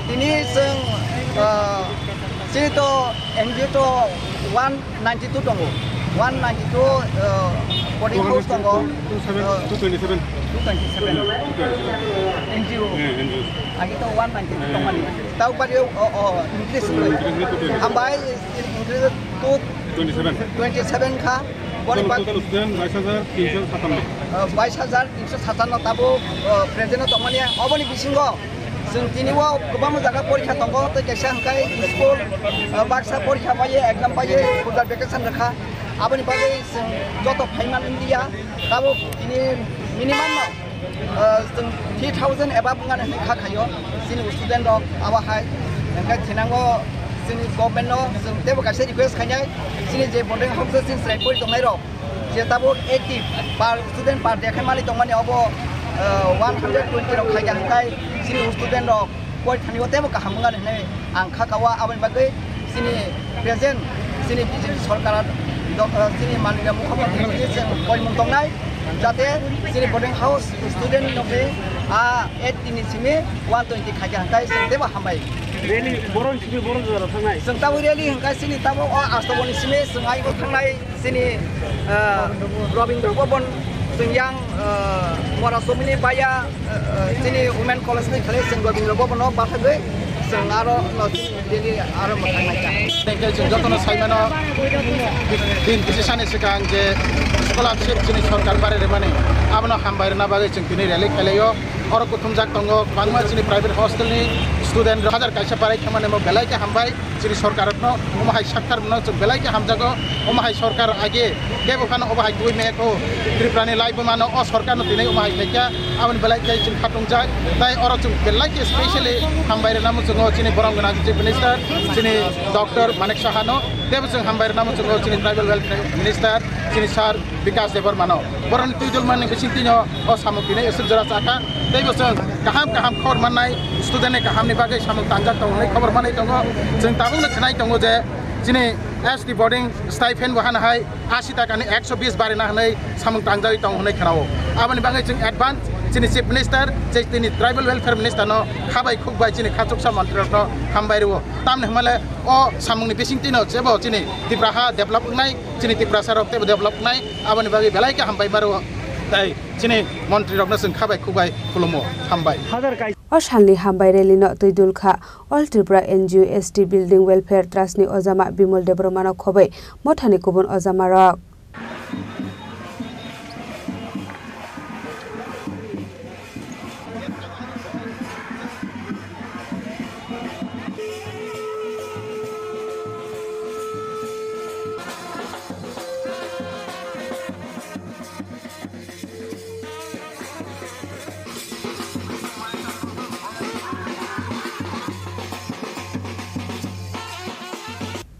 তিনি जों যেহেতু এনজিও তো 192 দङ 192 boarding house dङ 227 NGO lagi to 192 dongani tahu pada increase hambai increase to 27 kha boni bak 22357 tabo present dongani oboni bisingo जों दिनैवा गोबां जायगा परीक्षा दङ तो कैसे हंखाय स्कुल बाक्सा परीक्षा पायो एग्जाम पायो फुटबल भेकेसन रखा आबनि बागै जों जत फाइमान इन्डिया दाबो दिनै मिनिमाम जों 3000 एबा बुंगानो होनाय खाखायो जोंनि स्टुडेन्ट दं आबाहाय ओंखाय थिनांगौ जोंनि गभर्नमेन्ट जों देबो गासै रिक्वेस्ट खायनाय जोंनि जे बर्डिं हाउस जों स्ट्राइक परि दंनाय र जे दाबो एक्टिभ पार स्टुडेन्ट पार देखाय मानि दंमानि अबो 120 rok khaya hangkai sini student rok koi thani wote mo kahamungan ne angkha kawa aben bagai sini present sini BJP sarkar sini manliya mukhamantri sing koi mungtongnai जाते जोंनि बोर्डिं house student नबे 18 सिमे 120 खायगा हांखाय जोंदेबो हामबाय
rally बर' हिसाबै बर' जायगायाव थांनाय
जों ताबो रेलि हांखाय सिनि ताबो आस्तबनि सिमे जोंहायबो थांनाय जोंनि रबीन्द्र भवन जोंयां मरासमिनि बाया जोंनि वुमेन कलेजनि खाले जों रबीन्द्र भवनाव बाथागै जों आरो रेलि आरो मोखांनाय
जों जतन साइमानो दिन किसी साननि सिगां जे स्कलारशिप जोंनि सरकार बारायदों माने आबनो हामबायना बागै जों दिनै रेलि खेलायो और कुथुमजाक दङ बांमा जोंनि प्राइवेट हस्टेलनि स्टुडेन्ट हाजार कायसा बाराय खामानि माव बेलायके हामबाय जोंनि सरकारनो अमाहाय सरकार मोनो जों बेलायके हामजागो अमाहाय सरकार आगे केबोखानो अबाहाय दुइ मेखौ त्रिपुरानि लाइफ मानो अ सरकारनो दिनै अमाहाय खायका आबन बेलायके जों खाथुंजाय ताई और जों बेलायके स्पेशली हामबायना जोङो जोंनि बरंगना चिफ मिनिस्टार जोंनि डॉक्टर मानिक साहानो देबो जों हामबायना जोङो जोंनि ट्राइबल वेलफेयर मिनिस्टार जोंनि सार विकास देबरमानो बरन तुइदुलमाननि बिसिंतिनो अ सामुकिने एसे जरा चाका दैबो जों गाहाम खबर माननाय स्टुडेन्टनि गाहामनि बागै सामुक तांजाक दंनाय खबर माननाय दङ जों दाबोनो खोनाय दङ जे दिनै एसटी बोर्डिं स्टाइपेन्ड बहानाहाय 80 टाकानि 120 बारायना होनाय सामुक तांजाय दं होनाय खोनावो आबनि बागै जों एडभान्स जोंनि चिफ मिनिस्टार जोंनि ट्राइबल वेलफेयर मिनिस्टारनो खाबाय खुबाय जोंनि खाथुकसा मन्त्रिनो हामबायरो तामने हमले अ सामुंनि बिसिंतिनो जेबो जोंनि त्रिपुराहा डेभलप नाय जोंनि त्रिपुरा सारब तेबो डेभलप नाय आबनि बागै बेलायके हामबाय बारो ताई जोंनि मन्त्रिनो जों खाबाय खुबाय खुलुमो हामबाय
असालनि हामबाय रेलिनो तैदुलखा all Tripura NGO ST building welfare ट्रास्टनि अजामा बिमल देब्रमानो खबै मथानि गुबुन अजामा रक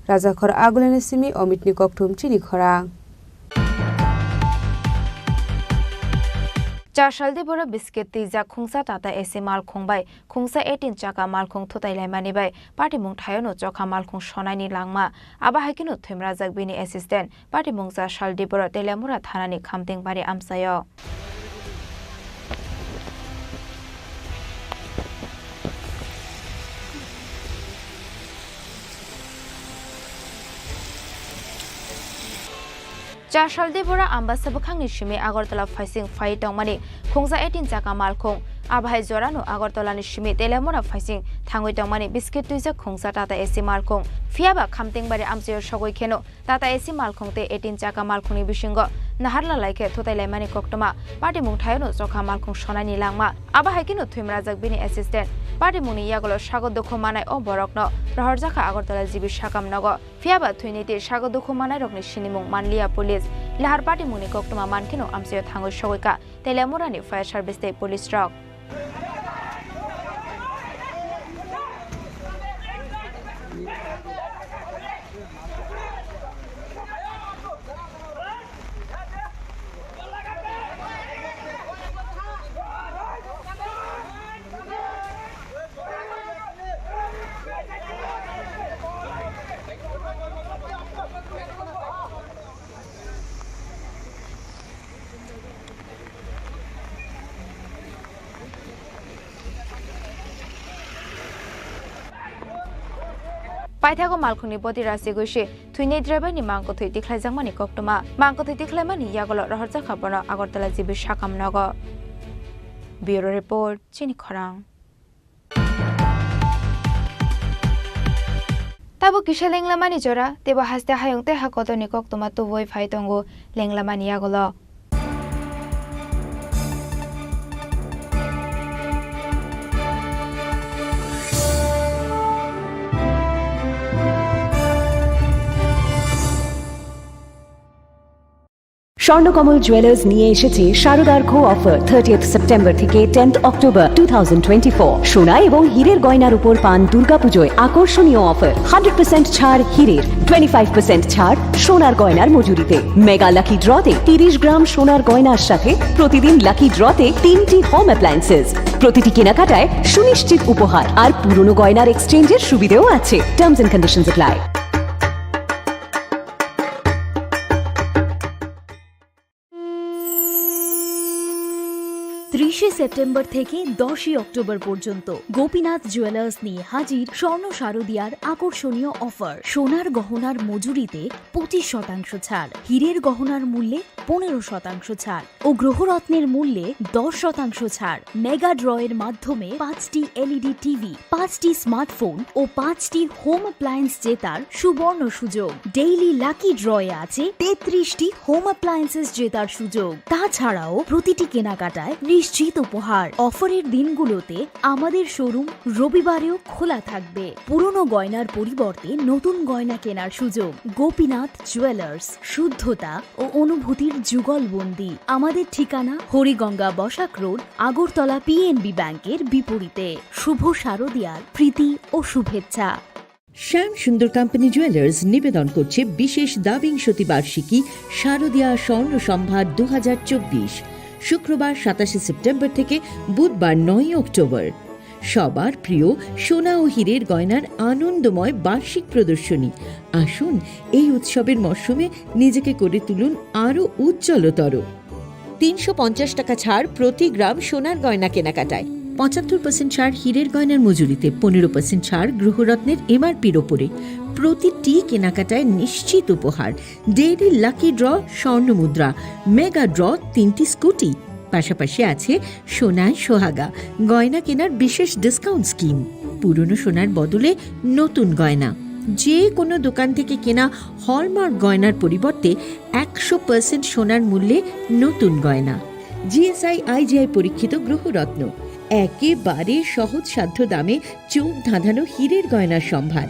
राजाखर आगुलेनि सिमी अमितनि कक्टुम चिनि खरां
चारशालदे बर बिस्किट तिजा खुंसा टाटा एसी माल खुंबाय खुंसा 18 चाका माल खुं थुताइलाय मानिबाय पार्टी मुं थायनो चखा माल खुं सनायनि लांमा आबा हायकिनो थेमरा जगबिनि एसिस्टेंट पार्टी मुं चारशालदे बर तेलामुरा थानानि खामतें बारि आमसायो चारशालदे बरा आम्बासाबो खांनि सिमे आगरतला फाइसिं फाइ तंमानि खुंजा 18 चाका मालखुं आबाहाय जरानो आगरतलानि सिमे तेलामुरा फाइसिं थांगै तंमानि बिस्किट तुइजा खुंसा टाटा एसी मालखुं फियाबा खामतेंबारि आमसायो सगै खेनो टाटा एसी मालखुंते 18 चाका मालखुंनि बिसिंग नाहारला लाइके थोताइलायमानि कक्टमा पार्टी मुं थायनो चखा मालखुं सनायनि लांमा आबाहाय किनो थुइमराजक बिनि एसिस्टेंट पार्टी मुंनि यागलो सागो दुखु मानाय अ बरकनो रहरजाखा आगरतला जिबि साकाम नग फियाबा थुइनिते सागो दुखु मानाय रकनि सिनिमुं मानलिया पुलिस लाहार पार्टी मुंनि कक्टमा मानकिनो आमसायो थांगै सगैका तेलामुरानि फायर सार्भिस ते पुलिस रक पाइथागो मालखुनि बदि रासि गइसे थुइने ड्राइभारनि मांको थुइ दिख्लाइजांमानि कक्टमा मांको थुइ दिख्लाइमानि यागल रहरजा खबरनो आगरतला जिबि साकाम नग ब्यूरो रिपोर्ट चिनि खरां ताबो किसे लेंलामानि जरा तेबो हास्ते हायंते हाकोतनि कक्टमा तुवै फाइतंगो लेंलामानि यागल
স্বর্ণকমল জুয়েলার্স নিয়ে এসেছে শারদার্ঘ অফার 30th সেপ্টেম্বর থেকে 10th অক্টোবর 2024 সোনা এবং হীরের গয়নার উপর পান দুর্গাপুজোয় আকর্ষণীয় অফার 100% ছাড় হীরের 25% ছাড় সোনার গয়নার মজুরিতে মেগা লাকি ড্রতে 30 গ্রাম সোনার গয়নার সাথে প্রতিদিন লাকি ড্রতে 3টি হোম অ্যাপ্লায়েন্সেস প্রতিটি কেনাকাটায় সুনিশ্চিত উপহার আর পুরনো গয়নার এক্সচেঞ্জের সুবিধাও আছে terms and conditions apply 20 September থেকে 10 অক্টোবর পর্যন্ত গোপীনাথ জুয়েলার্স নিয়ে হাজির স্বর্ণ শারদিয়ার আকর্ষণীয় অফার। সোনার গহনার মজুরিতে 25% ছাড়, হীরের গহনার মূল্যে 15% ছাড় ও গ্রহরত্নের মূল্যে 10% ছাড়। মেগা ড্রয়ের মাধ্যমে 5টি LED টিভি, 5টি স্মার্টফোন ও 5টি হোম অ্যাপ্লায়েন্স জেতার সুবর্ণ সুযোগ। ডেইলি লাকি ড্রয়ে আছে 33টি হোম অ্যাপ্লায়েন্সেস জেতার সুযোগ। তাছাড়াও প্রতিটি কেনাকাটায় নিশ্চিত উপহার। অফারের দিনগুলোতে আমাদের শোরুম রবিবারেও খোলা থাকবে। পুরনো গয়নার পরিবর্তে নতুন গয়না কেনার সুযোগ। গোপীনাথ জুয়েলার্স, শুদ্ধতা ও অনুভূতির যুগলবন্দি। আমাদের ঠিকানা হরিগঙ্গা বসাক রোড, আগরতলা PNB ব্যাংকের বিপরীতে। শুভ শারদিয়ার প্রীতি ও শুভেচ্ছা।
শ্যাম সুন্দর কোম্পানি জুয়েলার্স নিবেদন করছে বিশেষ দ্বাবিংশতি বার্ষিকী শারদীয়া স্বর্ণ সম্ভার 2024, শুক্রবার 27 সেপ্টেম্বর থেকে বুধবার 9 অক্টোবর। সবার প্রিয় সোনা ও হীরের গয়নার আনন্দময় বার্ষিক প্রদর্শনী। আসুন এই উৎসবের মরশুমে নিজেকে করে তুলুন আরও উজ্জ্বলতর। 350 টাকা ছাড় প্রতি গ্রাম সোনার গয়না কেনাকাটায়, 75% ছাড় হীরের গয়নার মজুরিতে, 15% ছাড় গ্রহরত্নের MRPর ওপরে। প্রতিটি কেনাকাটায় নিশ্চিত উপহার। ডেইলি লাকি ড্র স্বর্ণ মুদ্রা, মেগা ড্র 3টি স্কুটি। পাশাপাশি আছে সোনায় সোহাগা গয়না কেনার বিশেষ ডিসকাউন্ট স্কিম। পুরনো সোনার বদলে নতুন গয়না। যে কোনো দোকান থেকে কেনা হলমার্ক গয়নার পরিবর্তে 100% সোনার মূল্যে নতুন গয়না। GSI IGI পরীক্ষিত গ্রহরত্ন, একেবারে সহজসাধ্য দামে চোখ ধাঁধানো হীরের গয়নার সম্ভার।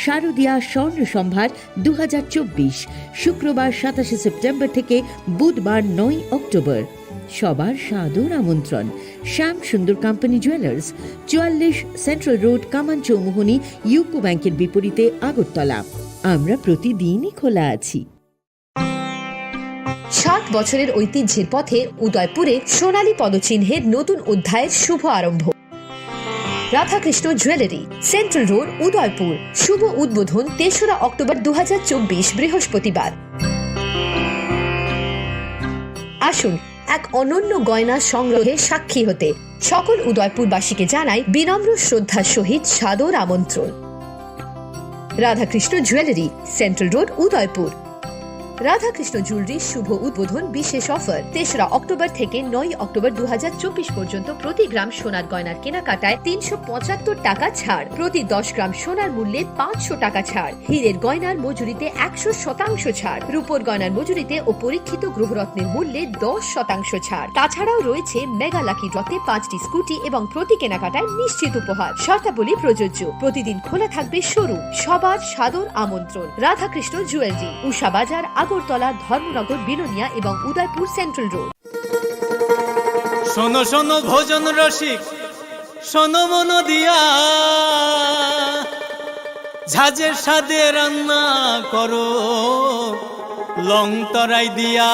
শারদীয়া স্বর্ণ সম্ভার 2024, শুক্রবার 27 সেপ্টেম্বর থেকে বুধবার 9 অক্টোবর। সবার সাদর আমন্ত্রণ। শ্যাম সুন্দর কোম্পানি জুয়েলার্স, 44 সেন্ট্রাল রোড, কামান চৌমুহনী, ইউকো ব্যাংকের বিপরীতে, আগরতলা। আমরা প্রতিদিনই খোলা আছি।
60 বছরের ঐতিহ্যের পথে উদয়পুরে সোনালী পদচিহ্নের নতুন অধ্যায়ের শুভ আরম্ভ। Radhakrishna jewellery, central road, Udaipur. শুভ উদ্বোধন 3রা অক্টোবর 2024 বৃহস্পতিবার। আসুন এক অনন্য গয়না সংগ্রহের সাক্ষী হতে। সকল উদয়পুরবাসীকে জানাই বিনম্র শ্রদ্ধার সহিত সাদর আমন্ত্রণ। Radhakrishna jewellery, central road, Udaipur. Radhakrishna জুয়েলারির শুভ উদ্বোধন বিশেষ অফার। 3রা অক্টোবর থেকে 9 অক্টোবর 2024 পর্যন্ত প্রতি গ্রাম সোনার গয়নার কেনাকাটায় 375 টাকা ছাড়, প্রতি 10 গ্রাম সোনার মূল্যে 500 টাকা ছাড়, হীরের গয়নার মজুরিতে 100% ছাড়, রূপোর গয়নার মজুরিতে ও পরীক্ষিত গ্রহরত্নের মূল্যে 10% ছাড়। তাছাড়াও রয়েছে মেগা লাকি ড্রতে 5টি স্কুটি এবং প্রতি কেনাকাটায় নিশ্চিত উপহার। শর্তাবলী প্রযোজ্য। প্রতিদিন খোলা থাকবে শোরুম। সবার সাদর আমন্ত্রণ। রাধাকৃষ্ণ জুয়েলারি, উষা বাজার, আগরতলা, ধর্মনগর, বিলোনিয়া এবং উদয়পুর সেন্ট্রাল রোড।
শোনো শোনো ভোজন রসিক, শোনো মন দিয়া, ঝাঁঝের স্বাদে রান্না করো লং তরাই দিয়া।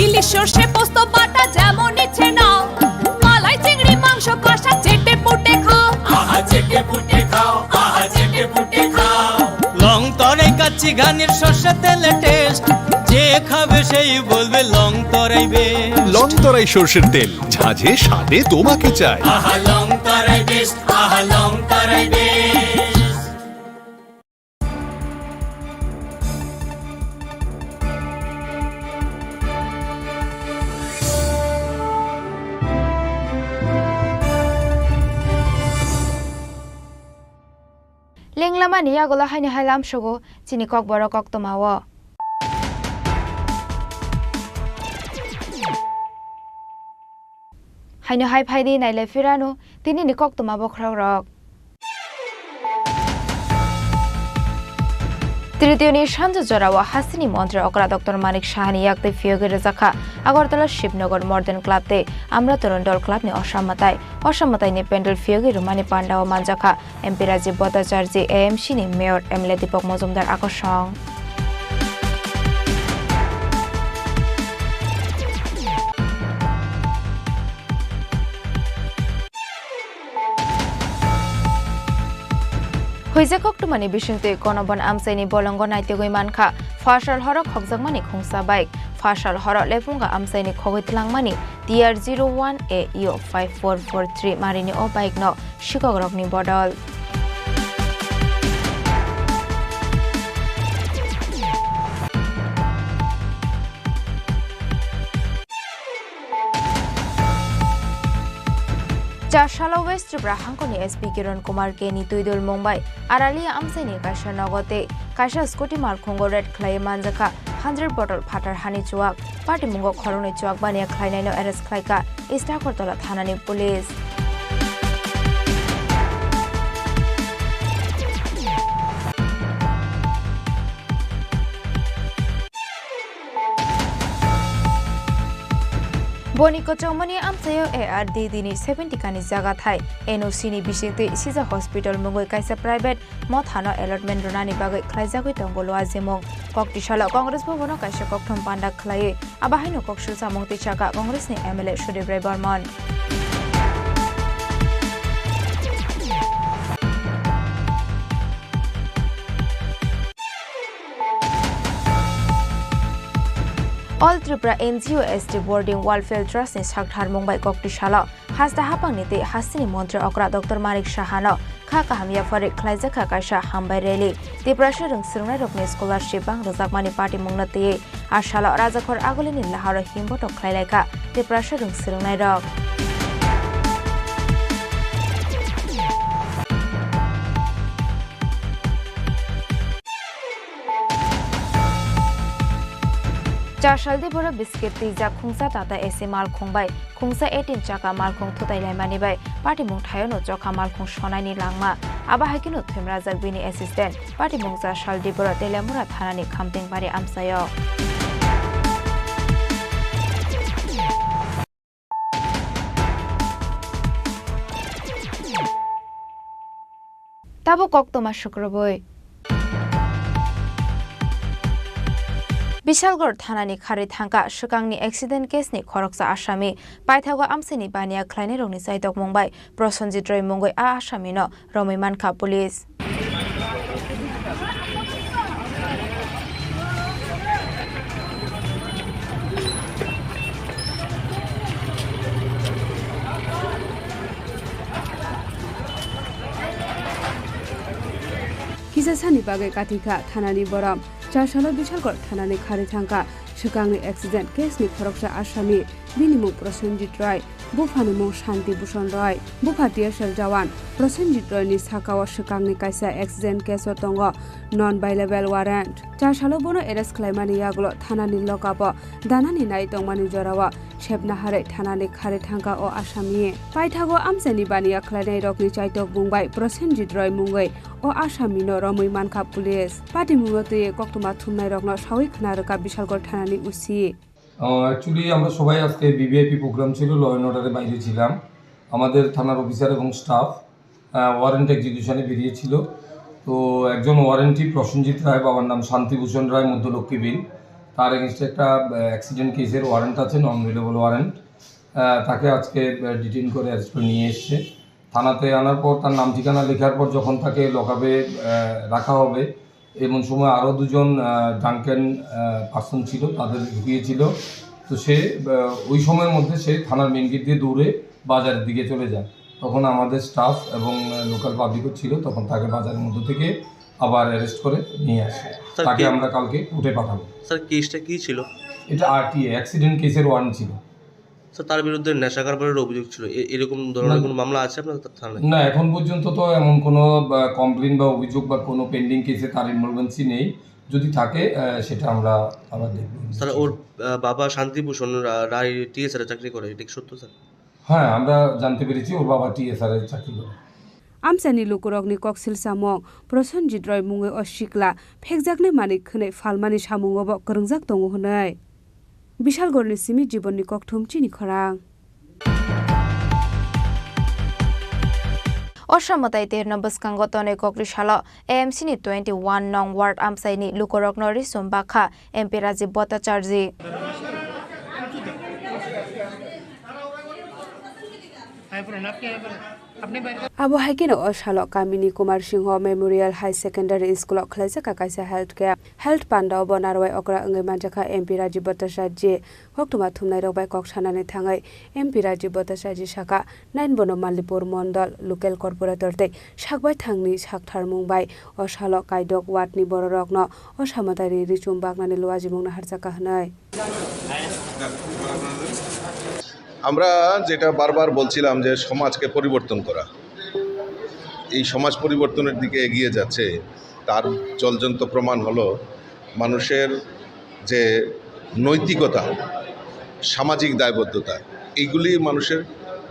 ইলিশ সর্ষে পোস্ত বাটা যেমন ইচ্ছে নাও, মালাই চিংড়ি মাংস কষা চেটে পুটে খাও। আহা চেটে পুটে খাও, আহা চেটে পুটে খাও।
লং তরাই কাচ্চি ঘানির সর্ষে তেলে টেস্ট, যে খাবে সেই বলবে লং তরাই বেশ।
লং তরাই সর্ষের তেল, ঝাঁঝে স্বাদে তোমাকে চাই।
আহা লং তরাই বেশ, আহা লং তরাই বেশ।
লেংলামা নিয়া গলা হাইনি হাইলাম সগো চিনি কক বড় কক তোমাও। হাইনি হাই ফাইদি নাইলে ফিরানো তিনি নিকক তোমা বখরাও রক। তৃতীয়নি সাঞ্জু জরাওয়া হাসিনি মন্ত্রী অকরা ডক্টর মানিক সাহানি ইয়াকতে ফিয়োগের জাখা আগরতলা শিবনগর মর্ডান ক্লাবতে আমরা তরুণ দল ক্লাবনি অসামতাইনি প্যান্ডেল ফিয়োগের রুমানি পান্ডা ও মানজাখা এমপি রাজীব ভট্টাচার্য AMC নি মেয়র MLA দীপক মজুমদার আকর্ষণ। Huijakok tumani bisingte konobon amsaini bolongo naitegoi manka fashal horok hokjakmani khungsa bike ফাশাল হর লেফুঙ্গা আমসাইনি খগৈতলাংমানি TR01A EO 5443 মারিনি ও বাইক ন শিকগ্রকনি বদল চারশালা ওয়েস্ট ত্রিপুরা হাঙ্কনি SP কিরণ কুমার কে নি তুইদুল মুম্বাই আরালিয়া আমসাইনি কাশা নগতে কাশা স্কুটি মারখুঙ্গ রেড খ্লাই মানজাকা 100 বটল ফাটার হানি চুয়াক পার্টি মুঙ্গ খরনি চুয়াক বানিয়া খ্লাইনাইনো এরেস্ট খ্লাইকা ইস্টাখরতলা থানানি পুলিশ বনিকো চৌমনি আমসাयो ARD দিনি 70 কানি জায়গা থাই NOC নি বিশেতে সিজা হসপিটাল মঙ্গই কাইসা প্রাইভেট মথানো এলটমেন্ট রনানি বাগৈ খ্লাইজাগৈ তঙ্গলো আজিমং ককটিশালা কংগ্রেস ভবন কাইসা ককথম পান্ডা খ্লায়ে আবাহাইনো ককসু সামংতি চাকা কংগ্রেসনি MLA Sudeb Roy Barman All Tripura NGO ST Boarding Welfare Trust ni Sakthar Mumbai Koktishala Hasda Hapangnite Hasini Montre Okra Dr. Manik Shahano Khaka Hamia Farik Klaizaka Kaisha Hambai Rally Tripura Shurung Sirunai Rokni Scholarship Bang Rozakmani Party Mungnate Ashala Rajakor Agolini Lahara Himbotok Klaileka Tripura Shurung Sirunai Rok চারশালদি বড় biscuit তিজা খুংসা তাতা এসে মাল খুংবাই খুংসা 18 চাকা মাল খুং থুতাইলাই মানিবাই party মুং থায়নো চখা মাল খুং সনাইনি লাংমা আবা হাইকিনো থেমরাজাক বিনি assistant party মুং চারশালদি বড় তেলেমুরা থানানি খামতিং বাড়ি আমসায় তাবো কক্তমা শুক্রবই বিশালগড় থানানি খারি থাঙ্কা সুকাংনি অ্যাক্সিডেন্ট কেসনি খরকসা আসামি পাইথাগো আমসেনি বানিয়া খ্লাইনি রংনি সাইদক মুম্বাই প্রসঞ্জিত রয় মুঙ্গই আসামি ন রমি মানখা পুলিশ
কিসাসানি বাগে কাটিকা থানানি বরাম চারশালা বিশালগড় থানানি খারি থাঙ্কা সুকাংনি অ্যাক্সিডেন্ট কেসনি খরকসা আসামি বিনিমুখ প্রসেনজিৎ রায় বুফানি মুখ শান্তি ভূষণ রায় বুফা টিএসএল জওয়ান প্রসেনজিৎ রয়নি সাকাও সুকাংনি কাইসা অ্যাক্সিডেন্ট কেসও দङ নন বাইলেবল ওয়ারেন্ট চারশালো বনো এরেস্ট খাইমানি ইয়াগলো থানানি লকাপ দানানি নাই দংমানি জরাওয়া সেবনাহারে থানানি খারি থাঙ্কা ও আসামি পাইথাগো আমসেনি বানিয়া খ্লাইনাই রকনি চাইতক মুম্বাই প্রসেনজিৎ রয় মুঙ্গই ও আসামি ন রমই মানখা পুলিশ পার্টি মুঙ্গতে কক্তমা থুমনাই রকন সাউই খনারকা বিশালগড় থানানি উসি
অ্যাকচুয়ালি আমরা সবাই আজকে বিভিআইপি প্রোগ্রাম ছিল ল অ্যান্ড অর্ডারের বাইরে ছিলাম আমাদের থানার অফিসার এবং স্টাফ ওয়ারেন্ট এক্সিকিউশনে বেরিয়েছিল তো একজন ওয়ারেন্টি প্রসেনজিৎ রায় বাবার নাম শান্তিভূষণ রায় মধ্যলক্ষ্মী বিল তার এগেনস্টে একটা অ্যাক্সিডেন্ট কেসের ওয়ারেন্ট আছে নন ভেলেবল ওয়ারেন্ট তাকে আজকে ডিটেইন করে অ্যারেস্ট করে নিয়ে এসছে থানাতে আনার পর তার নাম ঠিকানা লেখার পর যখন তাকে লকআপে রাখা হবে এমন সময় আরও দুজন ডাঙ্কেন পার্সন ছিল তাদের ঢুকিয়েছিল তো সে ওই সময়ের মধ্যে সে থানার মেন গেট দিয়ে দৌড়ে বাজারের দিকে চলে যায় তখন আমাদের স্টাফ এবং লোকাল পাবলিকও ছিল তখন তাকে বাজারের মধ্য থেকে আবার অ্যারেস্ট করে নিয়ে আসে তাকে আমরা কালকে কোর্টে পাঠাবো
স্যার কেসটা কী ছিল
এটা আরটিএ অ্যাক্সিডেন্ট কেসের ওয়ারেন্ট ছিল
স্যার তার বিরুদ্ধে নেশা কারবারের অভিযোগ ছিল এরকম ধরনের কোনো মামলা আছে আপনার থানায়
না এখন পর্যন্ত তো এমন কোনো কমপ্লেন বা অভিযোগ বা কোনো পেন্ডিং কেসে তার ইনভলভেন্সি নেই যদি থাকে সেটা আমরা আবার দেখব
স্যার ওর বাবা শান্তিভূষণ রায় টিএসআর চাকরি করে এটা সত্য স্যার
হ্যাঁ আমরা জানতে পেরেছি ওর বাবা টিএসআর এর চাকরি করে
আমসানি লুকুরগনি কক্সিল সামং প্রসেনজিৎ রয় মুঙ্গই অশিকলা ফেকজাকনে মানিক খনে ফালমানি সামুঙ্গব করंजाक दङ हनै বিশালগড়নি সিমি জীবননি ককথুম চিনি খরাং
অসমতাই 13 নম্বর স্কাঙ্গতনে ককরিশালা এএমসি নি 21 নং ওয়ার্ড আমসাইনি লুকুরগনরি সোমবাখা MP Rajib Bhattacharya
Abo haikino o shalok kamini Kumar Singho Memorial High Secondary School khlaijaka kaisa health care health panda bonarwai okra ngai manjaka MP Rajiv Bhattacharya hoktuma thumnai rok bai kok sanani thangai MP Rajiv Bhattacharya saka 9 bono Mallipur Mondal local corporator te sakbai thangni sakthar mungbai o shalok kaidok watni bororokno o samatari richum bagnani loaji mungna harjaka hnai
আমরা যেটা বারবার বলছিলাম যে সমাজকে পরিবর্তন করা এই সমাজ পরিবর্তনের দিকে এগিয়ে যাচ্ছে তার জলজন্ত প্রমাণ হলো মানুষের যে নৈতিকতা সামাজিক দায়বদ্ধতা এইগুলি মানুষের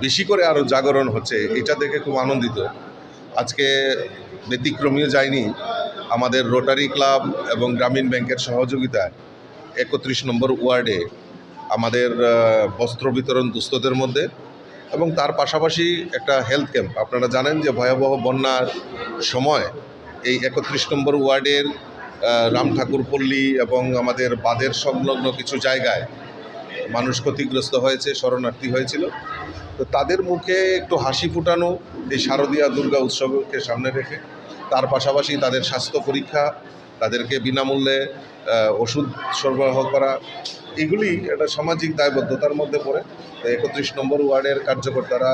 বেশি করে আরও জাগরণ হচ্ছে এটা দেখে খুব আনন্দিত আজকে ব্যতিক্রমীয় যায়নি আমাদের রোটারি ক্লাব এবং গ্রামীণ ব্যাংকের সহযোগিতায় 31 নম্বর ওয়ার্ডে আমাদের বস্ত্র বিতরণ দুস্থদের মধ্যে এবং তার পাশাপাশি একটা হেলথ ক্যাম্প আপনারা জানেন যে ভয়াবহ বন্যার সময় এই 31 নম্বর ওয়ার্ডের রাম ঠাকুর পল্লী এবং আমাদের বাঁধের সংলগ্ন কিছু জায়গায় মানুষ ক্ষতিগ্রস্ত হয়েছে শরণার্থী হয়েছিল তো তাদের মুখে একটু হাসি ফুটানো এই শারদীয়া দুর্গা উৎসবকে সামনে রেখে তার পাশাপাশি তাদের স্বাস্থ্য পরীক্ষা তাদেরকে বিনামূল্যে ওষুধ সরবরাহ করা এগুলি একটা সামাজিক দায়বদ্ধতার মধ্যে পড়ে 31 নম্বর ওয়ার্ডের কার্যকর্তারা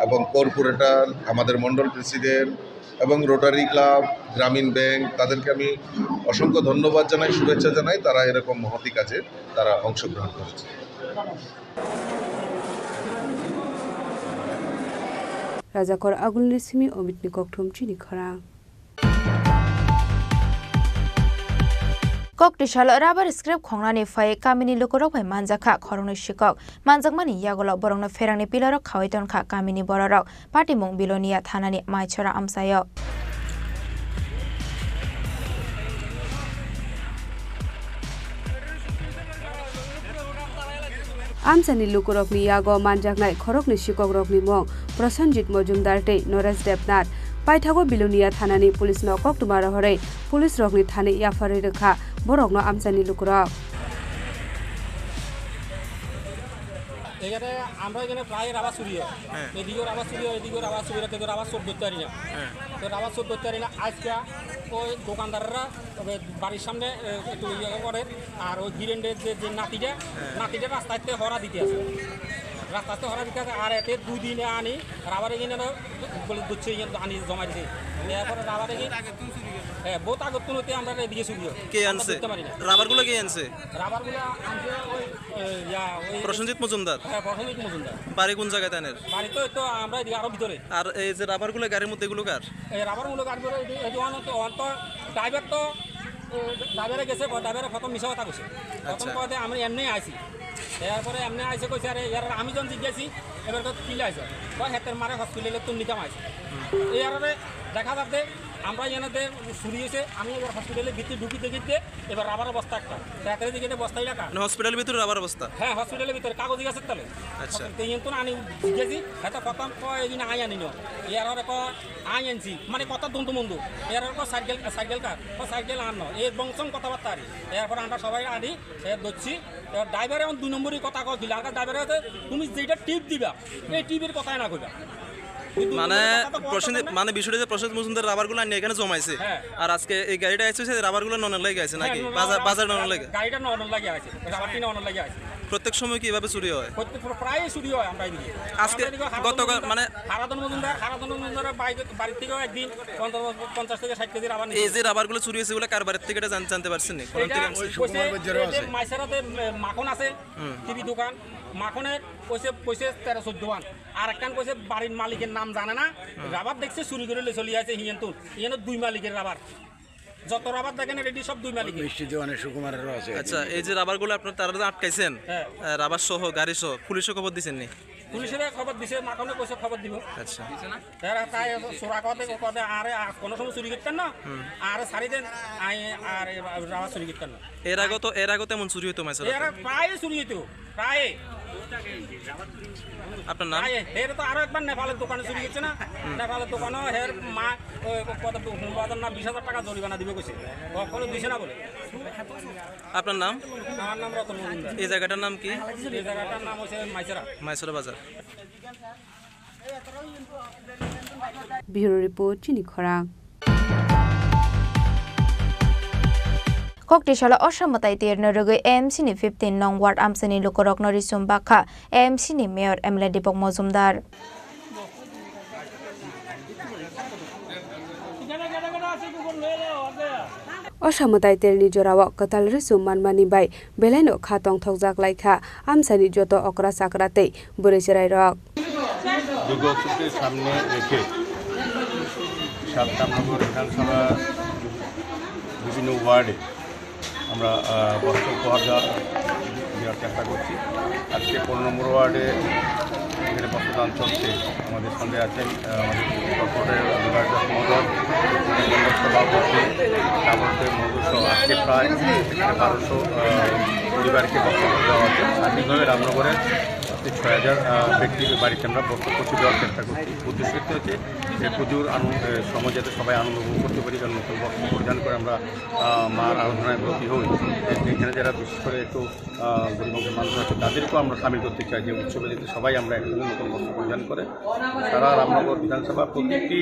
এবং কর্পোরেটর আমাদের মণ্ডল প্রেসিডেন্ট এবং রোটারি ক্লাব গ্রামীণ ব্যাংক তাদেরকে আমি অসংখ্য ধন্যবাদ জানাই শুভেচ্ছা জানাই তারা এরকম মহতি কাজে তারা অংশগ্রহণ করেছে
রাজাকর আগুল রেসিমি অমিতনি ককঠুম চিনি খরা
Koktisal rubber script khongnani phai kamini lokorok phai manjaka khoroni shikok manjakmani yagolo borongno ferangni pilarok khawaiton kha kamini bororok patimong bilonia thanani maichora amsayo
Amsani lukurokni yago manjaknai khorokni shikogrokni mong Prosenjit Mojumdar te Noresh Debnath Paithago Bilonia thanani police no koktumara hore police rokni thani yafari rekha borokno amsani lukurok
এখানে আমরা এখানে প্রায় rubber চুরি হয় এদিকেও rubber চুরি হয় এদিকেও রাবার চুরি হয় রাবার চোর ধরতে পারি না তো রাবার চোর ধরতে পারি না আজকে ওই দোকানদাররা বাড়ির সামনে একটু ইয়ে করে আর ওই গিরেন্ডের যে নাতিটা রাস্তাতে হরা দিতে আছে রাস্তাতে হরা দিতে আছে আর এতে 2 দিনে আনি রাবার এখানে বলে দুচ্ছে আনি জমা দিতে এরপরে রাবার এখানে হ্যাঁ বহুত আগত নতে আমরা এদিকে চুরি হয়
কে আনছে রাবারগুলো কে আনছে
রাবারগুলো আনছে ওই
প্রসেনজিৎ মজুমদার
হ্যাঁ প্রসেনজিৎ মজুমদার
বাড়ি কোন জায়গায় তানের
বাড়ি তো আমরা এদিকে আরো ভিতরে
আর এই যে রাবারগুলো গাড়ির মধ্যে এগুলো কার
এই রাবারগুলো গাড়িগুলো তো ড্রাইভার তো ড্রাইভারে গেছে ড্রাইভারে প্রথম মিশা কথা কইছে প্রথম কথা আমি এমনি আইছি এরপরে এমনি আইসে কইছে আরে ইয়ার আমি যখন জিজ্ঞাসি এবার তো কিলে আইছে কয় হেতের মারে হসপিটালে তুমি নিতাম আইছে এই আর দেখা যাচ্ছে আমরা এনাতে চুরি হয়েছে আমি এবার হসপিটালের ভিতরে ঢুকিতে গিয়ে এবার রাবার বস্তা একটা রাতের দিকে বস্তা এলাকা
হসপিটালের ভিতরে রাবার বস্তা
হ্যাঁ হসপিটালের ভিতরে কাগজ আছে তাহলে
আচ্ছা
তো আনি জিজ্ঞাসি হয়তো প্রথম কয় এই আই আনি নো এর আই আনছি মানে কথা দন্ত বন্ধু এর সাইকেল কার সাইকেল আনো এই বংশন কথাবার্তা আর এরপর আমরা সবাই আনি ধরছি ড্রাইভারে এখন 2 নম্বরই কথা কইছিল আর ড্রাইভারে তুমি যেটা টিপ দিবা এই টিপের কথাই না কইবা
মানে বিষয়টা যে প্রসেনজিৎ মজুমদার রাবারগুলো আনি এখানে জমাইছে আর আজকে এই গাড়িটা আইছে রাবারগুলো ননের লাগে আছে নাকি বাজার ননের লাগে
গাড়িটা ননের লাগে আছে রাবারটি ননের লাগে আছে
প্রত্যেক সময় কিভাবে চুরি হয়
প্রায় চুরি হয় আমরা এদিকে
আজকে গতকাল মানে
হারাদন মজুমদারের বাড়ি থেকে একদিন 50 থেকে 60 কেজি রাবার
এই যে রাবারগুলো চুরি হয়েছে এগুলো কার বাড়ি থেকে এটা জানতে পারছেন না
মাইসারাতে মাখন আছে টিভি দোকান মাখনের কইছে 13-14 মান আর একখান কইছে বাড়ির মালিকের নাম জানে না রাবার দেখছে চুরি করে চলে আছে হিয়েন 2 মালিকের রাবার যত রাবার দেখেন রেডি সব 2 মালিকের মিষ্টি দোকানে সুকুমারেরও আছে
আচ্ছা এই যে রাবারগুলো আপনারা তারা আটকাইছেন রাবার সহ গাড়ি সহ পুলিশে খবর দিছেন নি
পুলিশের খবর দিছে মাখনে কইছে খবর দিব
আচ্ছা
তারা তাই চোরা কথা আরে কোনো সময় চুরি করতেন না আর সারি দেন আর রাবার চুরি করতেন না
এর আগে তেমন চুরি হতো মাইসা
এর প্রায় চুরি হতো প্রায়
আপনার নাম
এর তো আরো একবার নেপালের দোকানে চুরি গেছে না নেপালের দোকানে হের মা কত 20,000 টাকা জরিমানা দিবে কইছে কখনো দিছে না বলে
আপনার নাম
আমার নাম রতন মজুমদার
এই জায়গাটার নাম কি
এই জায়গাটার নাম হচ্ছে মাইসরা
বাজার
ব্যুরো রিপোর্ট চিনি খরাং
Koktishala Osamatai Tir Norugui AMC ni 15 nong ward amsani Lukorok Norisum Bakha AMC ni Mayor Emily Dipok Mozumdar.
Osamatai Tirni Jorawa Katal Risum Manmani Bai Beleno Khatong Thokjak Laikha Amsani Joto Okra Sakrate Burecherai Rok
দুর্গোৎসবকে সামনে রেখে ৭ নম্বর বিধানসভা বিভিন্ন ওয়ার্ডে আমরা বস্ত্র উপহার দেওয়ার চেষ্টা করছি। আজকে ১৫ নম্বর ওয়ার্ডে এখানে বস্ত্রদান চলছে। আমাদের সঙ্গে আছেন আমাদের কর্পোরেটর বিভাগীয় মহোদয়, সভাপতি, তারপরে মধুসহ আজকে প্রায় ১২০০ পরিবারকে বস্ত্র দেওয়া হচ্ছে। স্বাধীনভাবে রামনগরের ৬,০০০ ব্যক্তির বাড়িতে আমরা বস্ত্র পৌঁছে দেওয়ার চেষ্টা করছি। উদ্দেশ্য হচ্ছে যে পুজোর সময় যাতে সবাই আনন্দ উপভোগ করতে পারি, কারণ নতুন বস্ত্র পরিধান করে আমরা মার আরাধনায় ব্রতী হই। এখানে যারা বিশেষ করে একটু গরিবদের মানুষ আছে তাদেরকেও আমরা সামিল করতে চাই যে উৎসবে যাতে সবাই আমরা একসঙ্গে নতুন বস্ত্র পরিধান করে সারা রামনগর বিধানসভা প্রত্যেকটি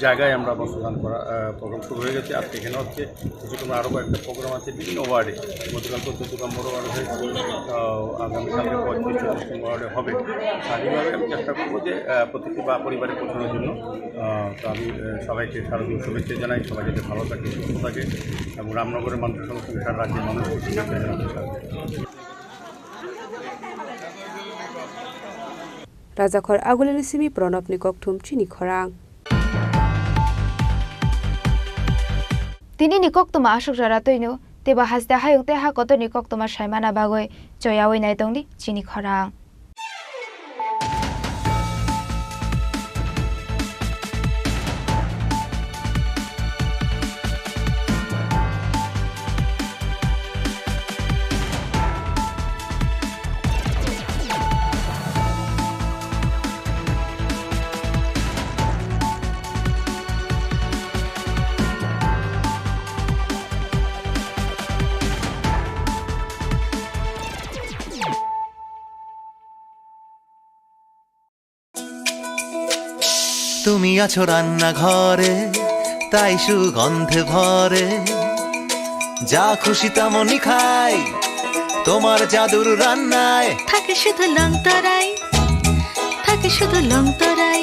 জায়গায় আমরা বস্ত্রদান করা প্রোগ্রাম শুরু হয়ে গেছে। আজকে এখানে হচ্ছে কিছুক্ষণ আরও কয়েকটা প্রোগ্রাম আছে বিভিন্ন ওয়ার্ডে। গতকাল ১৪ নম্বর ওয়ার্ডে হয়েছে, আগামীকালকে ৩৫-৪০ নম্বর ওয়ার্ডে হবে। স্বাধীনভাবে আমি চেষ্টা করবো যে প্রত্যেকটি পরিবারে পৌঁছানোর জন্য। তো আমি সবাইকে শারদীয় শুভেচ্ছা জানাই, সবাই যাতে ভালো থাকে, সুস্থ থাকে এবং রামনগরের মানুষের সঙ্গে সারা রাজ্যের মানুষ
রাজাখর আগুলেনি সিমি প্রণব নিকক থুম চিনি খরাং
Tini nikok tuma asuk jara toinu teba hasda hayung te ha koto nikok tuma shaimana bagoi choyawoi nai tongdi chini khorang.
তুমি আছো রান্নাঘরে, তাই সুগন্ধে ভরে, যা খুশি তেমনই খাই তোমার জাদুর রান্নায়।
থাকে শুধু লং তরাই, থাকে শুধু লং তরাই,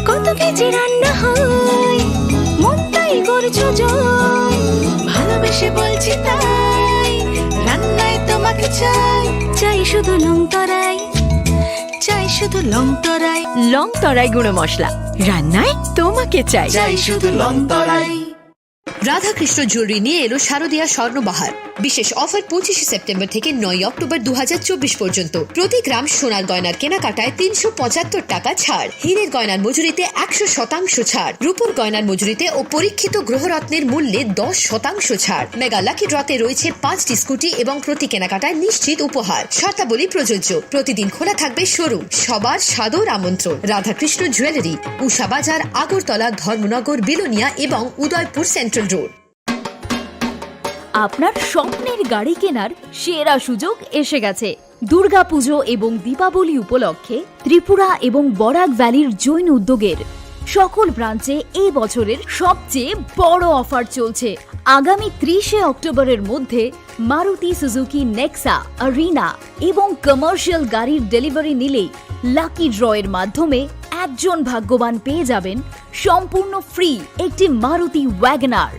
কত কেজি রান্না হয় মনটাই করছো জয়, ভালোবেসে বলছি তাই রান্নায় তোমাকে চাই, চাই শুধু লং তরাই, চাই শুধু লং তরাই, লং তরাই গুঁড়ো মশলা রান্নায় তোমাকে চাই, চাই শুধু লং তরাই।
রাধাকৃষ্ণ জুয়েলারি নিয়ে এলো শারদীয়া স্বর্ণবাহার। বিশেষ অফার 25 সেপ্টেম্বর থেকে 9 অক্টোবর 2024 পর্যন্ত। প্রতি গ্রাম সোনার গয়নার কেনাকাটায় 375 টাকা ছাড়, হীরের গয়নার মজুরিতে 100% ছাড়, রূপোর গয়নার মজুরিতে ও পরীক্ষিত গ্রহরত্নের মূল্যে 10% ছাড়। মেগা লাকি ড্রতে রয়েছে 5টি স্কুটি এবং প্রতি কেনাকাটায় নিশ্চিত উপহার। শর্তাবলী প্রযোজ্য। প্রতিদিন খোলা থাকবে শোরুম। সবার সাদর আমন্ত্রণ। রাধাকৃষ্ণ জুয়েলারি, উষা বাজার, আগরতলা, ধর্মনগর, বিলোনিয়া এবং উদয়পুর সেন্ট্রাল রোড।
আপনার স্বপ্নের গাড়ি কেনার সেরা সুযোগ এসে গেছে। দুর্গাপুজো এবং দীপাবলি উপলক্ষে ত্রিপুরা এবং বরাক ভ্যালির জৈন উদ্যোগের সকল ব্রাঞ্চে এই বছরের সবচেয়ে বড় অফার চলছে। আগামী 30 অক্টোবরের মধ্যে মারুতি সুজুকি নেক্সা, আরিনা এবং কমার্শিয়াল গাড়ির ডেলিভারি নিলেই লাকি ড্রয়ের মাধ্যমে একজন ভাগ্যবান পেয়ে যাবেন সম্পূর্ণ ফ্রি একটি মারুতি ওয়াগনার।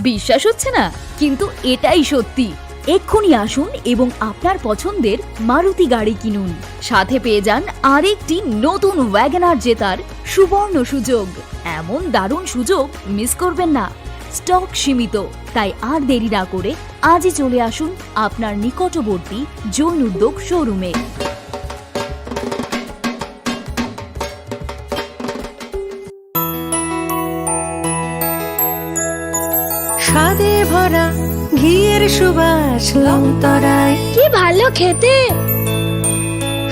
বিশ্বাস হচ্ছে না, কিন্তু এটাই সত্যি। এক্ষুনি আসুন এবং আপনার পছন্দের মারুতি গাড়ি কিনুন। সাথে পেয়ে যান আরেকটি নতুন ওয়াগনার জেতার সুবর্ণ সুযোগ। এমন দারুণ সুযোগ মিস করবেন না। স্টক সীমিত, তাই আর দেরি না করে আজই চলে আসুন আপনার নিকটবর্তী জৈন উদ্যোগ শোরুমে।
স্বাদে ভরা ঘিয়ের সুবাস লং তরাই, কি ভালো খেতে।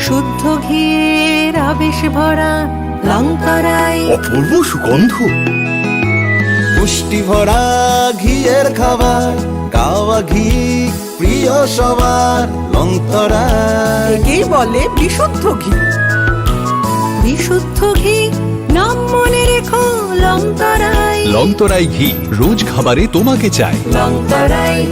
শুদ্ধ ঘিয়ের আবেশ ভরা লং তরাই,
অপূর্ব সুগন্ধ।
পুষ্টি ভরা ঘিয়ের খাবার গাওয়া ঘি প্রিয় সবার লংতরা
একেই বলে বিশুদ্ধ ঘি। বিশুদ্ধ ঘি নাম মনে রেখো লংতরাই।
লংতরাই ঘি রোজ খাবারে তোমাকে চাই।
লংতরাই।